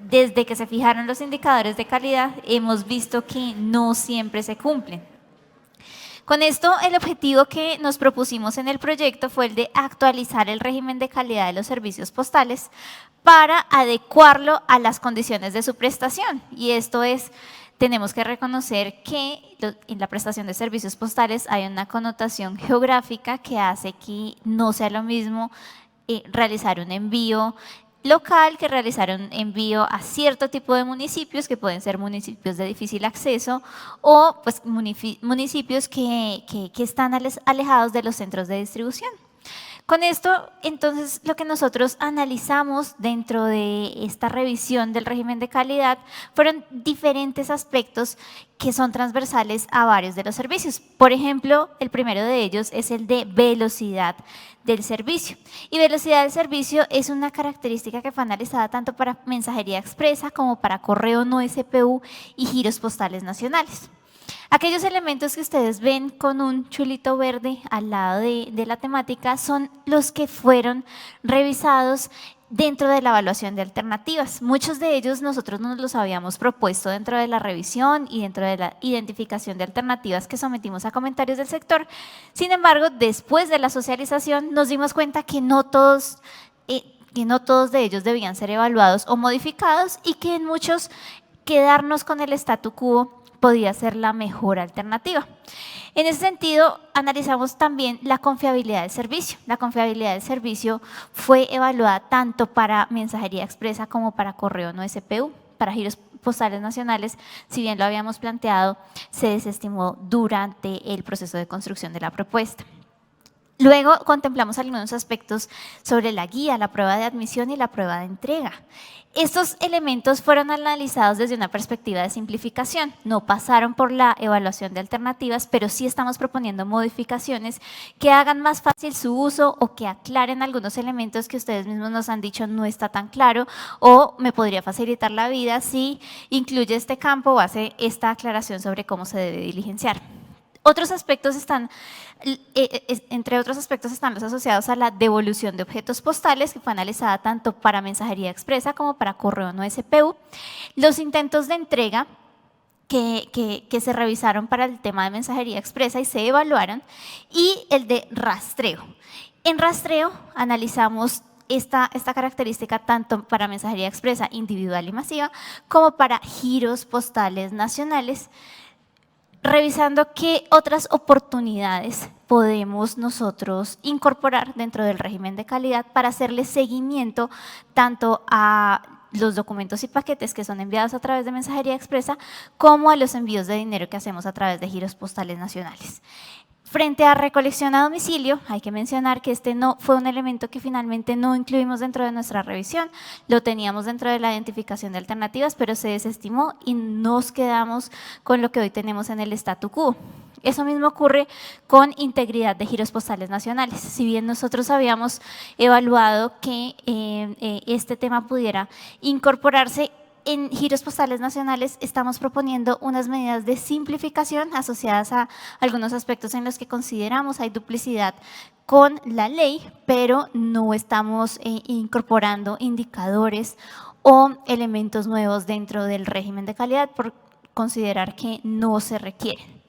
desde que se fijaron los indicadores de calidad hemos visto que no siempre se cumplen. Con esto, el objetivo que nos propusimos en el proyecto fue el de actualizar el régimen de calidad de los servicios postales para adecuarlo a las condiciones de su prestación. Y esto es, tenemos que reconocer que en la prestación de servicios postales hay una connotación geográfica que hace que no sea lo mismo realizar un envío local que realizar un envío a cierto tipo de municipios que pueden ser municipios de difícil acceso o pues, municipios que están alejados de los centros de distribución. Con esto, entonces, lo que nosotros analizamos dentro de esta revisión del régimen de calidad fueron diferentes aspectos que son transversales a varios de los servicios. Por ejemplo, el primero de ellos es el de velocidad del servicio. Y velocidad del servicio es una característica que fue analizada tanto para mensajería expresa como para correo no SPU y giros postales nacionales. Aquellos elementos que ustedes ven con un chulito verde al lado de la temática son los que fueron revisados dentro de la evaluación de alternativas. Muchos de ellos nosotros nos los habíamos propuesto dentro de la revisión y dentro de la identificación de alternativas que sometimos a comentarios del sector. Sin embargo, después de la socialización nos dimos cuenta que no todos de ellos debían ser evaluados o modificados y que en muchos quedarnos con el statu quo podía ser la mejor alternativa. En ese sentido, analizamos también la confiabilidad del servicio. La confiabilidad del servicio fue evaluada tanto para mensajería expresa como para correo no SPU. Para giros postales nacionales, si bien lo habíamos planteado, se desestimó durante el proceso de construcción de la propuesta. Luego contemplamos algunos aspectos sobre la guía, la prueba de admisión y la prueba de entrega. Estos elementos fueron analizados desde una perspectiva de simplificación. No pasaron por la evaluación de alternativas, pero sí estamos proponiendo modificaciones que hagan más fácil su uso o que aclaren algunos elementos que ustedes mismos nos han dicho no está tan claro o me podría facilitar la vida si incluye este campo o hace esta aclaración sobre cómo se debe diligenciar. Otros aspectos están, entre otros aspectos están los asociados a la devolución de objetos postales, que fue analizada tanto para mensajería expresa como para correo no SPU. Los intentos de entrega que se revisaron para el tema de mensajería expresa y se evaluaron, y el de rastreo. En rastreo analizamos esta característica tanto para mensajería expresa individual y masiva como para giros postales nacionales, revisando qué otras oportunidades podemos nosotros incorporar dentro del régimen de calidad para hacerle seguimiento tanto a los documentos y paquetes que son enviados a través de mensajería expresa como a los envíos de dinero que hacemos a través de giros postales nacionales. Frente a recolección a domicilio, hay que mencionar que este no fue un elemento que finalmente no incluimos dentro de nuestra revisión, lo teníamos dentro de la identificación de alternativas, pero se desestimó y nos quedamos con lo que hoy tenemos en el statu quo. Eso mismo ocurre con integridad de giros postales nacionales. Si bien nosotros habíamos evaluado que este tema pudiera incorporarse, en giros postales nacionales estamos proponiendo unas medidas de simplificación asociadas a algunos aspectos en los que consideramos hay duplicidad con la ley, pero no estamos incorporando indicadores o elementos nuevos dentro del régimen de calidad por considerar que no se requieren.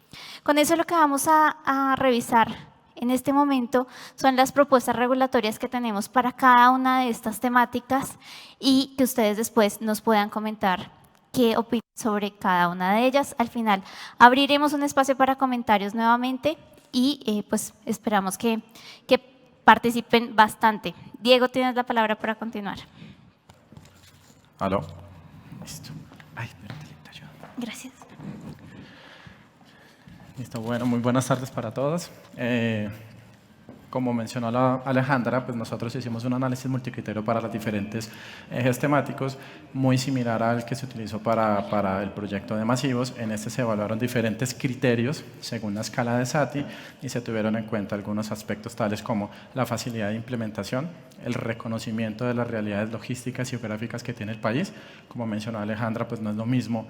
Con eso lo que vamos a revisar en este momento son las propuestas regulatorias que tenemos para cada una de estas temáticas y que ustedes después nos puedan comentar qué opinan sobre cada una de ellas. Al final abriremos un espacio para comentarios nuevamente y pues esperamos que participen bastante. Diego, tienes la palabra para continuar. ¿Aló? Listo. Ay, espérate, te ayudo. Gracias. Listo, bueno, muy buenas tardes para todos. Como mencionó Alejandra, pues nosotros hicimos un análisis multicriterio para los diferentes ejes temáticos, muy similar al que se utilizó para el proyecto de masivos. En este se evaluaron diferentes criterios según la escala de Satie y se tuvieron en cuenta algunos aspectos tales como la facilidad de implementación, el reconocimiento de las realidades logísticas y geográficas que tiene el país. Como mencionó Alejandra, pues no es lo mismo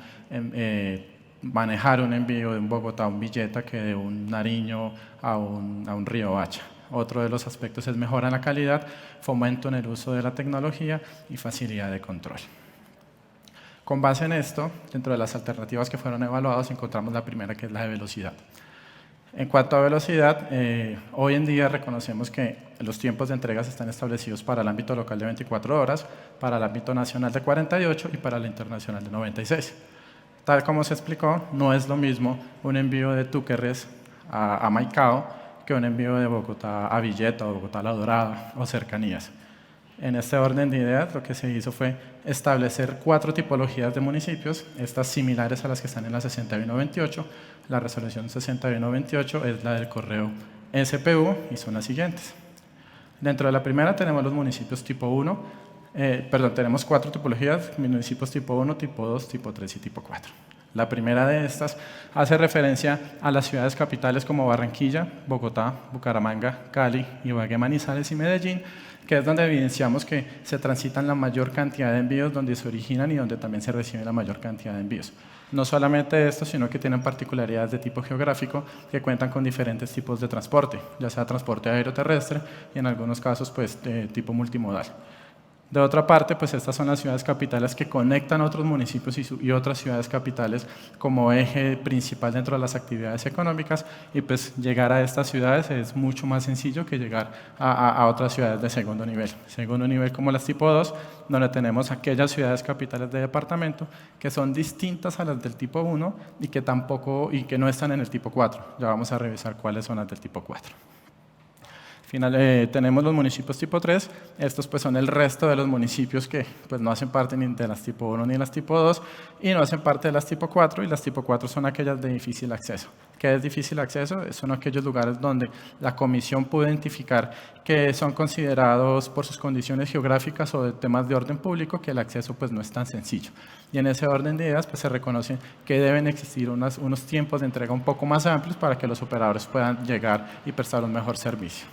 manejar un envío de un Bogotá a un Villeta que de un Nariño a un Río Hacha. Otro de los aspectos es mejora en la calidad, fomento en el uso de la tecnología y facilidad de control. Con base en esto, dentro de las alternativas que fueron evaluadas, encontramos la primera, que es la de velocidad. En cuanto a velocidad, hoy en día reconocemos que los tiempos de entregas están establecidos para el ámbito local de 24 horas, para el ámbito nacional de 48 y para el internacional de 96. Tal como se explicó, no es lo mismo un envío de Túquerres a Maicao que un envío de Bogotá a Villeta o Bogotá a La Dorada o cercanías. En este orden de ideas, lo que se hizo fue establecer 4 tipologías de municipios, estas similares a las que están en la 6128. La resolución 6128 es la del correo SPU y son las siguientes. Dentro de la primera tenemos los municipios tipo 1, tenemos 4 tipologías, municipios tipo 1, tipo 2, tipo 3 y tipo 4. La primera de estas hace referencia a las ciudades capitales como Barranquilla, Bogotá, Bucaramanga, Cali, Ibagué, Manizales y Medellín, que es donde evidenciamos que se transitan la mayor cantidad de envíos, donde se originan y donde también se recibe la mayor cantidad de envíos. No solamente esto, sino que tienen particularidades de tipo geográfico que cuentan con diferentes tipos de transporte, ya sea transporte aéreo terrestre y en algunos casos pues, de tipo multimodal. De otra parte, pues estas son las ciudades capitales que conectan otros municipios y otras ciudades capitales como eje principal dentro de las actividades económicas y pues llegar a estas ciudades es mucho más sencillo que llegar a otras ciudades de segundo nivel. Segundo nivel como las tipo 2, donde tenemos aquellas ciudades capitales de departamento que son distintas a las del tipo 1 y que no están en el tipo 4. Ya vamos a revisar cuáles son las del tipo 4. Tenemos los municipios tipo 3, estos pues son el resto de los municipios que pues no hacen parte ni de las tipo 1 ni de las tipo 2 y no hacen parte de las tipo 4 y las tipo 4 son aquellas de difícil acceso. ¿Qué es difícil acceso? Son aquellos lugares donde la comisión pudo identificar que son considerados por sus condiciones geográficas o de temas de orden público que el acceso pues no es tan sencillo. Y en ese orden de ideas pues se reconoce que deben existir unos tiempos de entrega un poco más amplios para que los operadores puedan llegar y prestar un mejor servicio.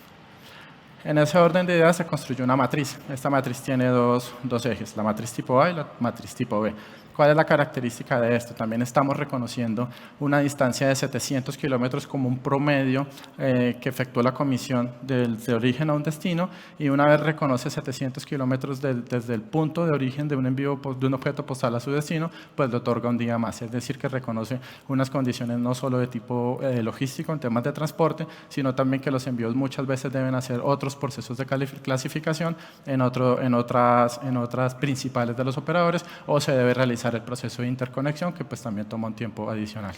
En ese orden de ideas se construyó una matriz. Esta matriz tiene dos ejes, la matriz tipo A y la matriz tipo B. ¿Cuál es la característica de esto? También estamos reconociendo una distancia de 700 kilómetros como un promedio que efectuó la comisión de origen a un destino y una vez reconoce 700 kilómetros desde el punto de origen de un envío de un objeto postal a su destino, pues le otorga un día más. Es decir, que reconoce unas condiciones no solo de tipo logístico en temas de transporte, sino también que los envíos muchas veces deben hacer otros procesos de clasificación en otras principales de los operadores o se debe realizar el proceso de interconexión que pues también toma un tiempo adicional.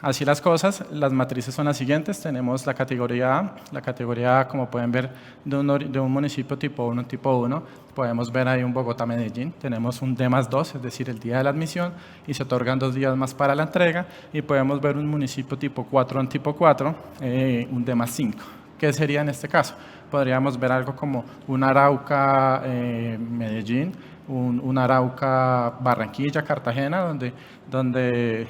Así las cosas, las matrices son las siguientes. Tenemos la categoría A. La categoría A, como pueden ver, de un municipio tipo 1, tipo 1. Podemos ver ahí un Bogotá-Medellín. Tenemos un D+2, es decir, el día de la admisión, y se otorgan 2 días más para la entrega. Y podemos ver un municipio tipo 4 en tipo 4, un D+5. ¿Qué sería en este caso? Podríamos ver algo como un Arauca-Medellín, un Arauca, Barranquilla, Cartagena, donde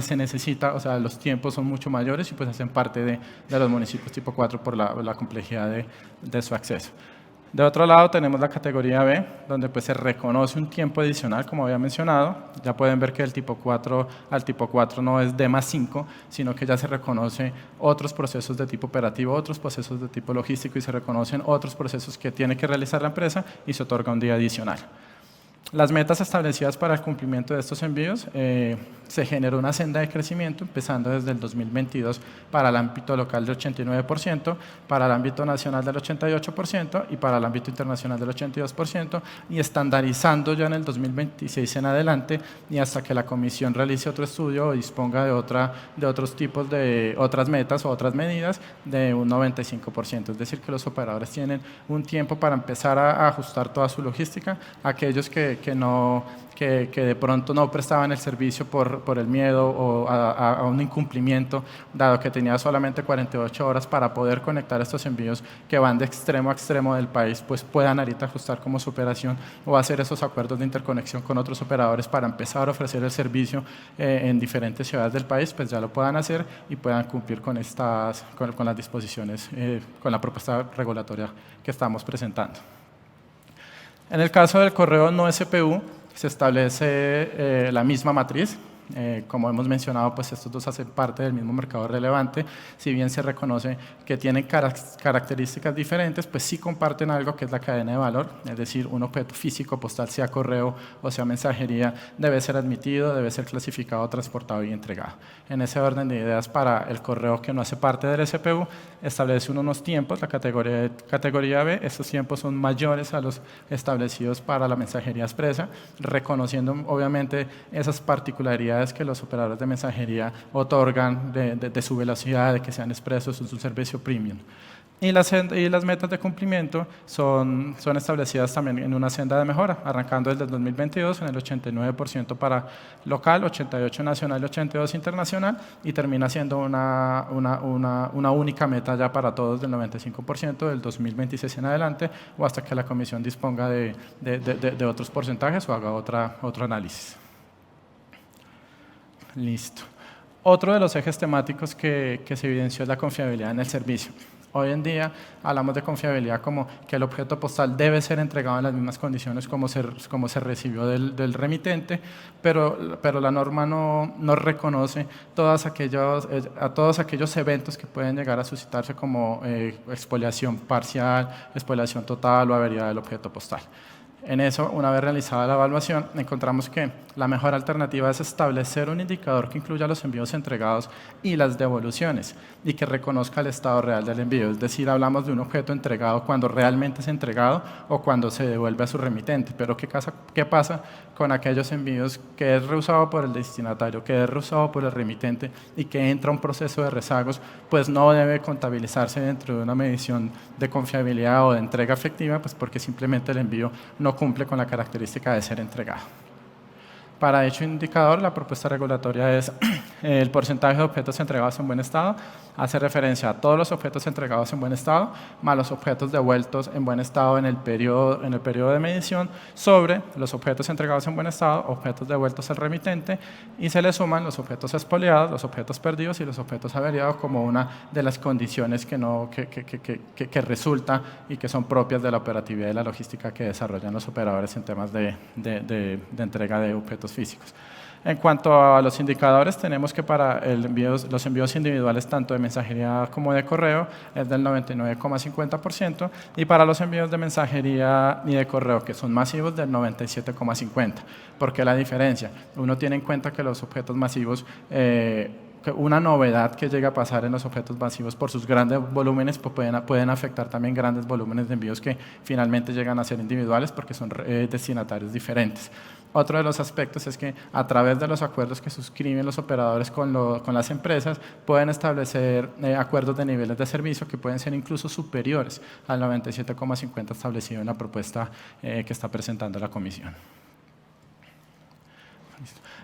se necesita, o sea, los tiempos son mucho mayores y pues hacen parte de los municipios tipo 4 por la complejidad de su acceso. De otro lado tenemos la categoría B, donde pues se reconoce un tiempo adicional, como había mencionado. Ya pueden ver que el tipo 4 al tipo 4 no es D+5, sino que ya se reconoce otros procesos de tipo operativo, otros procesos de tipo logístico y se reconocen otros procesos que tiene que realizar la empresa y se otorga un día adicional. Las metas establecidas para el cumplimiento de estos envíos, se generó una senda de crecimiento empezando desde el 2022 para el ámbito local del 89%, para el ámbito nacional del 88% y para el ámbito internacional del 82% y estandarizando ya en el 2026 en adelante y hasta que la comisión realice otro estudio o disponga de otros tipos de otras metas o otras medidas de un 95%. Es decir, que los operadores tienen un tiempo para empezar a ajustar toda su logística. Aquellos que que de pronto no prestaban el servicio por el miedo o a un incumplimiento, dado que tenía solamente 48 horas para poder conectar estos envíos que van de extremo a extremo del país, pues puedan ahorita ajustar como su operación o hacer esos acuerdos de interconexión con otros operadores para empezar a ofrecer el servicio en diferentes ciudades del país, pues ya lo puedan hacer y puedan cumplir con las disposiciones, con la propuesta regulatoria que estamos presentando. En el caso del correo no SPU, se establece la misma matriz. Como hemos mencionado, pues estos dos hacen parte del mismo mercado relevante. Si bien se reconoce que tienen características diferentes, pues sí comparten algo que es la cadena de valor, es decir, un objeto físico postal, sea correo o sea mensajería, debe ser admitido, debe ser clasificado, transportado y entregado. En ese orden de ideas, para el correo que no hace parte del SPU, establece unos tiempos, la categoría B, estos tiempos son mayores a los establecidos para la mensajería expresa, reconociendo obviamente esas particularidades que los operadores de mensajería otorgan de su velocidad, de que sean expresos, es un servicio premium. Y las metas de cumplimiento son establecidas también en una senda de mejora, arrancando desde el 2022 en el 89% para local, 88% nacional y 82% internacional, y termina siendo una única meta ya para todos del 95% del 2026 en adelante, o hasta que la comisión disponga de otros porcentajes o haga otro análisis. Listo. Otro de los ejes temáticos que se evidenció es la confiabilidad en el servicio. Hoy en día hablamos de confiabilidad como que el objeto postal debe ser entregado en las mismas condiciones como se recibió del remitente, pero la norma no reconoce a todos aquellos eventos que pueden llegar a suscitarse como expoliación parcial, expoliación total o avería del objeto postal. En eso, una vez realizada la evaluación, encontramos que la mejor alternativa es establecer un indicador que incluya los envíos entregados y las devoluciones y que reconozca el estado real del envío. Es decir, hablamos de un objeto entregado cuando realmente es entregado o cuando se devuelve a su remitente. Pero ¿qué pasa con aquellos envíos que es reusado por el destinatario, que es reusado por el remitente y que entra un proceso de rezagos? Pues no debe contabilizarse dentro de una medición de confiabilidad o de entrega efectiva, pues porque simplemente el envío no cumple con la característica de ser entregado. Para dicho indicador, la propuesta regulatoria es el porcentaje de objetos entregados en buen estado, hace referencia a todos los objetos entregados en buen estado, más los objetos devueltos en buen estado en el periodo de medición, sobre los objetos entregados en buen estado, objetos devueltos al remitente, y se le suman los objetos expoliados, los objetos perdidos y los objetos averiados como una de las condiciones que resulta y que son propias de la operatividad y la logística que desarrollan los operadores en temas de entrega de objetos físicos. En cuanto a los indicadores, tenemos que para los envíos individuales tanto de mensajería como de correo es del 99,50% y para los envíos de mensajería y de correo que son masivos del 97,50%. ¿Por qué la diferencia? Uno tiene en cuenta que los objetos masivos una novedad que llega a pasar en los objetos masivos por sus grandes volúmenes pues pueden afectar también grandes volúmenes de envíos que finalmente llegan a ser individuales porque son destinatarios diferentes. Otro de los aspectos es que a través de los acuerdos que suscriben los operadores con las empresas pueden establecer acuerdos de niveles de servicio que pueden ser incluso superiores al 97,50 establecido en la propuesta que está presentando la comisión.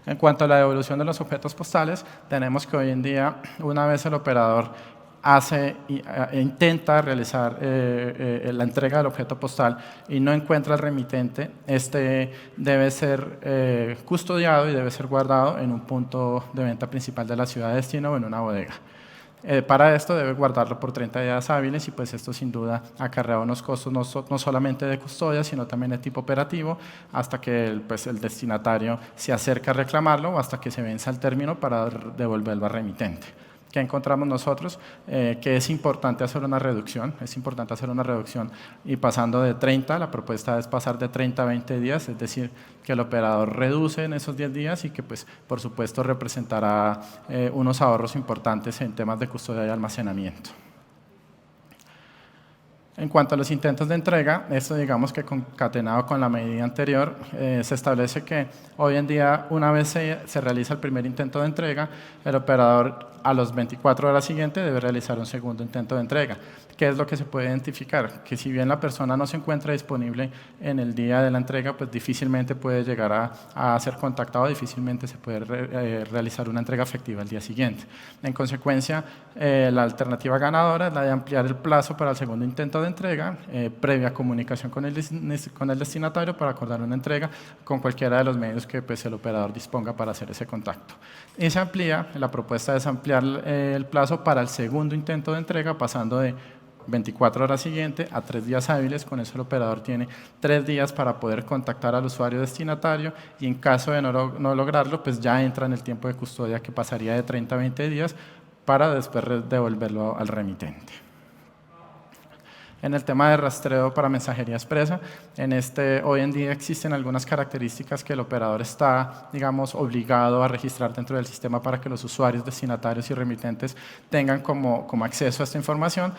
En cuanto a la devolución de los objetos postales, tenemos que hoy en día, una vez el operador intenta realizar la entrega del objeto postal y no encuentra el remitente, este debe ser custodiado y debe ser guardado en un punto de venta principal de la ciudad de destino o en una bodega. Para esto debe guardarlo por 30 días hábiles y pues esto sin duda acarrea unos costos no solamente de custodia, sino también de tipo operativo, hasta que el destinatario se acerca a reclamarlo o hasta que se venza el término para devolverlo al remitente. ¿Qué encontramos nosotros? Que es importante hacer una reducción, y pasando de 30, la propuesta es pasar de 30 a 20 días, es decir, que el operador reduce en esos 10 días y que pues por supuesto representará unos ahorros importantes en temas de custodia y almacenamiento. En cuanto a los intentos de entrega, esto digamos que concatenado con la medida anterior, se establece que hoy en día una vez se realiza el primer intento de entrega, el operador a los 24 horas siguientes debe realizar un segundo intento de entrega. ¿Qué es lo que se puede identificar? Que si bien la persona no se encuentra disponible en el día de la entrega, pues difícilmente puede llegar a ser contactado, difícilmente se puede realizar una entrega efectiva al día siguiente. En consecuencia, la alternativa ganadora es la de ampliar el plazo para el segundo intento de entrega, previa comunicación con el destinatario para acordar una entrega con cualquiera de los medios que pues, el operador disponga para hacer ese contacto. Y se amplía, la propuesta es ampliar el plazo para el segundo intento de entrega, pasando de 24 horas siguientes a 3 días hábiles. Con eso el operador tiene 3 días para poder contactar al usuario destinatario y en caso de no lograrlo, pues ya entra en el tiempo de custodia que pasaría de 30 a 20 días para después devolverlo al remitente. En el tema de rastreo para mensajería expresa, hoy en día existen algunas características que el operador está, digamos, obligado a registrar dentro del sistema para que los usuarios, destinatarios y remitentes tengan como acceso a esta información.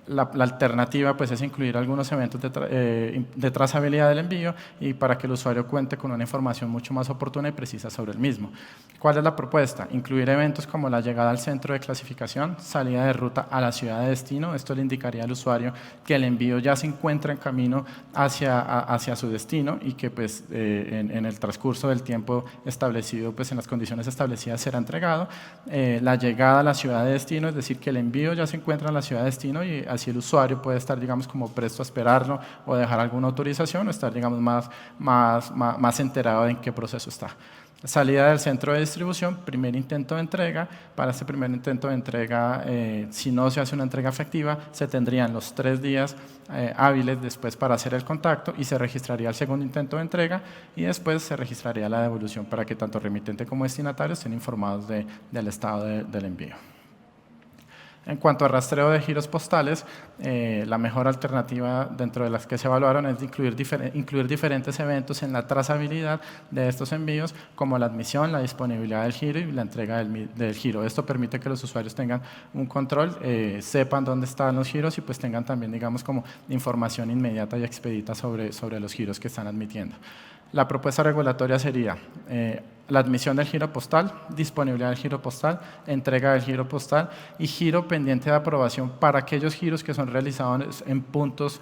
La alternativa pues, es incluir algunos eventos de trazabilidad del envío y para que el usuario cuente con una información mucho más oportuna y precisa sobre el mismo. ¿Cuál es la propuesta? Incluir eventos como la llegada al centro de clasificación, salida de ruta a la ciudad de destino. Esto le indicaría al usuario que el envío ya se encuentra en camino hacia su destino y que pues, en el transcurso del tiempo establecido, pues, en las condiciones establecidas será entregado. La llegada a la ciudad de destino, es decir, que el envío ya se encuentra en la ciudad de destino y así el usuario puede estar, digamos, como presto a esperarlo o dejar alguna autorización o estar, digamos, más enterado de en qué proceso está. Salida del centro de distribución, primer intento de entrega. Para este primer intento de entrega, si no se hace una entrega efectiva, se tendrían los 3 días hábiles después para hacer el contacto y se registraría el segundo intento de entrega y después se registraría la devolución para que tanto remitente como destinatario estén informados del estado del envío. En cuanto a rastreo de giros postales, la mejor alternativa dentro de las que se evaluaron es incluir diferentes eventos en la trazabilidad de estos envíos, como la admisión, la disponibilidad del giro y la entrega del giro. Esto permite que los usuarios tengan un control, sepan dónde están los giros y pues tengan también, digamos, como información inmediata y expedita sobre los giros que están admitiendo. La propuesta regulatoria sería la admisión del giro postal, disponibilidad del giro postal, entrega del giro postal y giro pendiente de aprobación para aquellos giros que son realizados en puntos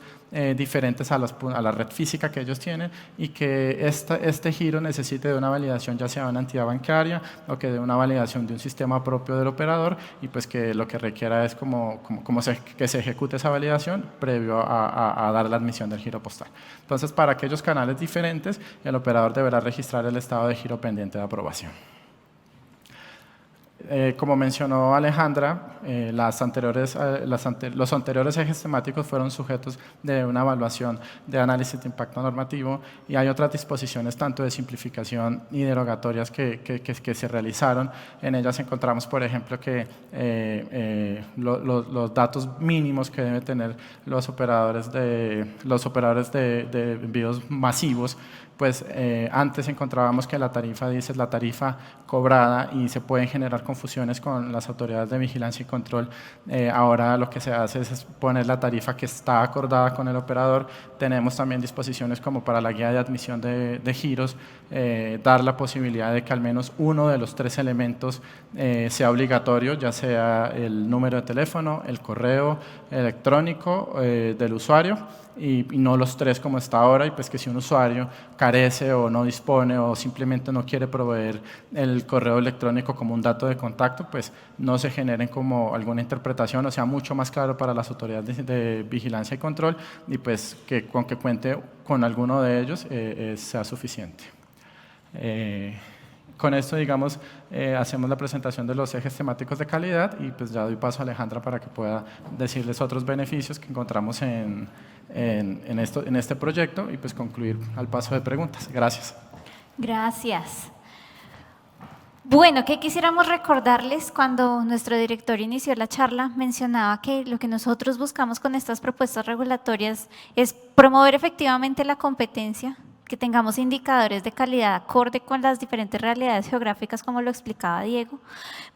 diferentes a la red física que ellos tienen y que este giro necesite de una validación ya sea de una entidad bancaria o que de una validación de un sistema propio del operador y pues que lo que requiera es que se ejecute esa validación previo a dar la admisión del giro postal. Entonces, para aquellos canales diferentes, el operador deberá registrar el estado de giro pendiente de aprobación. Como mencionó Alejandra, los anteriores ejes temáticos fueron sujetos de una evaluación de análisis de impacto normativo y hay otras disposiciones tanto de simplificación y derogatorias que se realizaron. En ellas encontramos, por ejemplo, que los datos mínimos que deben tener los operadores de envíos masivos, pues antes encontrábamos que la tarifa dice es la tarifa cobrada y se pueden generar confusiones con las autoridades de vigilancia y control. Ahora lo que se hace es poner la tarifa que está acordada con el operador. Tenemos también disposiciones como para la guía de admisión de giros, dar la posibilidad de que al menos uno de los 3 elementos sea obligatorio, ya sea el número de teléfono, el correo electrónico del usuario y no los 3 como está ahora, y pues que si un usuario carece o no dispone o simplemente no quiere proveer el correo electrónico como un dato de contacto, pues no se generen como alguna interpretación, o sea, mucho más claro para las autoridades de vigilancia y control y pues que con que cuente con alguno de ellos sea suficiente. Con esto, digamos, hacemos la presentación de los ejes temáticos de calidad y pues ya doy paso a Alejandra para que pueda decirles otros beneficios que encontramos en este proyecto y pues concluir al paso de preguntas. Gracias. Gracias. Bueno, ¿qué quisiéramos recordarles? Cuando nuestro director inició la charla, mencionaba que lo que nosotros buscamos con estas propuestas regulatorias es promover efectivamente la competencia, que tengamos indicadores de calidad acorde con las diferentes realidades geográficas, como lo explicaba Diego,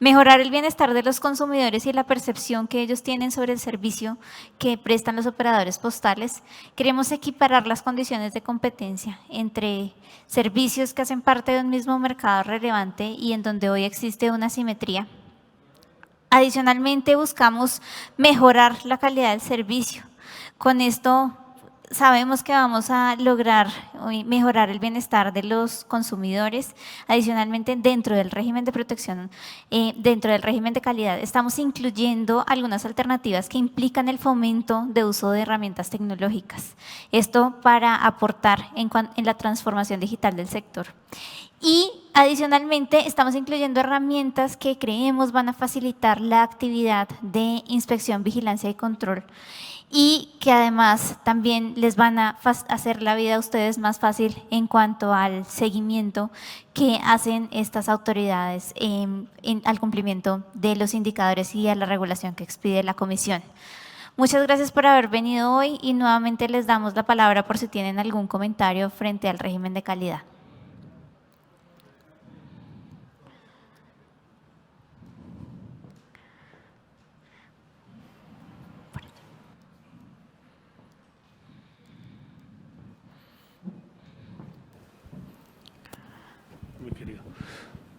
mejorar el bienestar de los consumidores y la percepción que ellos tienen sobre el servicio que prestan los operadores postales. Queremos equiparar las condiciones de competencia entre servicios que hacen parte de un mismo mercado relevante y en donde hoy existe una asimetría. Adicionalmente, buscamos mejorar la calidad del servicio. Con esto sabemos que vamos a lograr mejorar el bienestar de los consumidores. Adicionalmente, dentro del régimen de protección, dentro del régimen de calidad, estamos incluyendo algunas alternativas que implican el fomento de uso de herramientas tecnológicas. Esto para aportar en la transformación digital del sector. Y adicionalmente estamos incluyendo herramientas que creemos van a facilitar la actividad de inspección, vigilancia y control, y que además también les van a hacer la vida a ustedes más fácil en cuanto al seguimiento que hacen estas autoridades al cumplimiento de los indicadores y a la regulación que expide la Comisión. Muchas gracias por haber venido hoy y nuevamente les damos la palabra por si tienen algún comentario frente al régimen de calidad.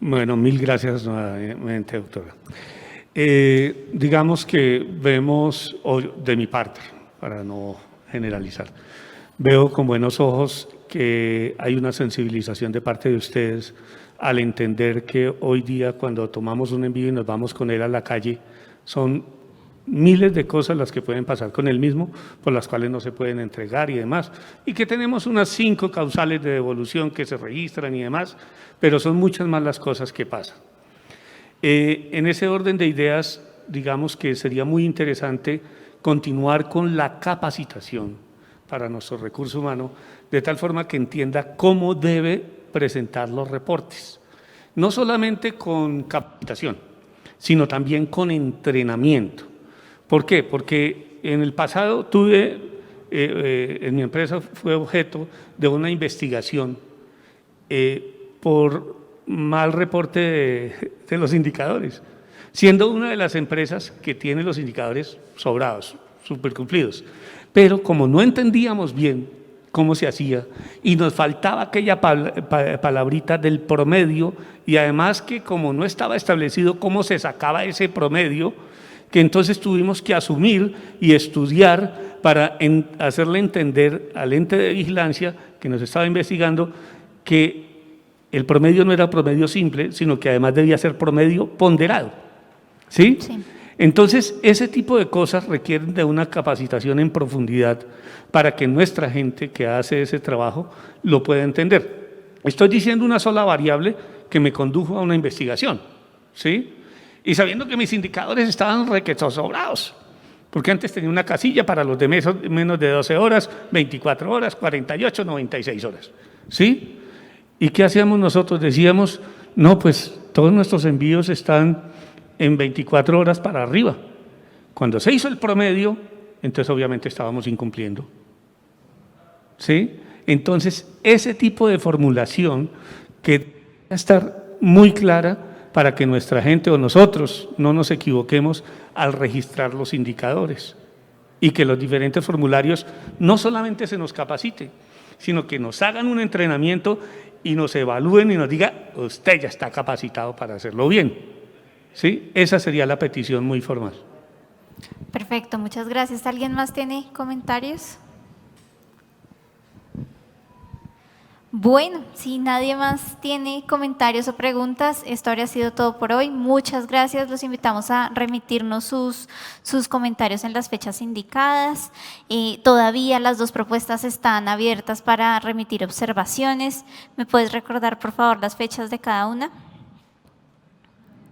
Bueno, mil gracias nuevamente, doctora. Digamos que vemos, de mi parte, para no generalizar, veo con buenos ojos que hay una sensibilización de parte de ustedes al entender que hoy día cuando tomamos un envío y nos vamos con él a la calle, son miles de cosas las que pueden pasar con el mismo, por las cuales no se pueden entregar y demás, y que tenemos unas 5 causales de devolución que se registran y demás, pero son muchas más las cosas que pasan. En ese orden de ideas, digamos que sería muy interesante continuar con la capacitación para nuestro recurso humano, de tal forma que entienda cómo debe presentar los reportes, no solamente con capacitación, sino también con entrenamiento. ¿Por qué? Porque en el pasado en mi empresa fue objeto de una investigación por mal reporte de los indicadores, siendo una de las empresas que tiene los indicadores sobrados, supercumplidos. Pero como no entendíamos bien cómo se hacía y nos faltaba aquella palabrita del promedio, y además que como no estaba establecido cómo se sacaba ese promedio, que entonces tuvimos que asumir y estudiar para hacerle entender al ente de vigilancia que nos estaba investigando que el promedio no era promedio simple, sino que además debía ser promedio ponderado. ¿Sí? Sí. Entonces, ese tipo de cosas requieren de una capacitación en profundidad para que nuestra gente que hace ese trabajo lo pueda entender. Estoy diciendo una sola variable que me condujo a una investigación, ¿sí? Y sabiendo que mis indicadores estaban sobrados, porque antes tenía una casilla para los de menos de 12 horas, 24 horas, 48, 96 horas, ¿sí? ¿Y qué hacíamos nosotros? Decíamos, no, pues todos nuestros envíos están en 24 horas para arriba. Cuando se hizo el promedio, entonces obviamente estábamos incumpliendo, ¿sí? Entonces, ese tipo de formulación que debe estar muy clara para que nuestra gente o nosotros no nos equivoquemos al registrar los indicadores y que los diferentes formularios no solamente se nos capacite, sino que nos hagan un entrenamiento y nos evalúen y nos digan, usted ya está capacitado para hacerlo bien. ¿Sí? Esa sería la petición muy formal. Perfecto, muchas gracias. ¿Alguien más tiene comentarios? Bueno, si nadie más tiene comentarios o preguntas, esto habría sido todo por hoy. Muchas gracias. Los invitamos a remitirnos sus comentarios en las fechas indicadas. Todavía las 2 propuestas están abiertas para remitir observaciones. ¿Me puedes recordar, por favor, las fechas de cada una?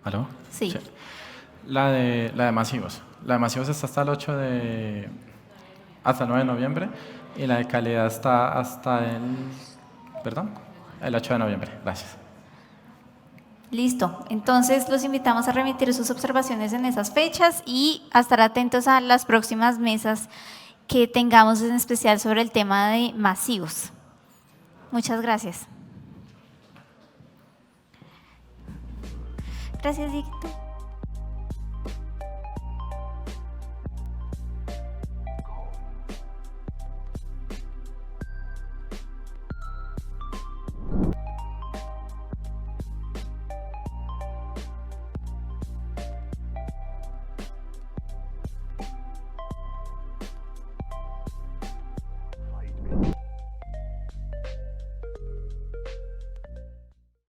¿Aló? Sí. La de masivos. La de masivos está hasta el 9 de noviembre y la de calidad está hasta el 8 de noviembre. Gracias. Listo. Entonces los invitamos a remitir sus observaciones en esas fechas y a estar atentos a las próximas mesas que tengamos, en especial sobre el tema de masivos. Muchas gracias. Gracias, Dieguito.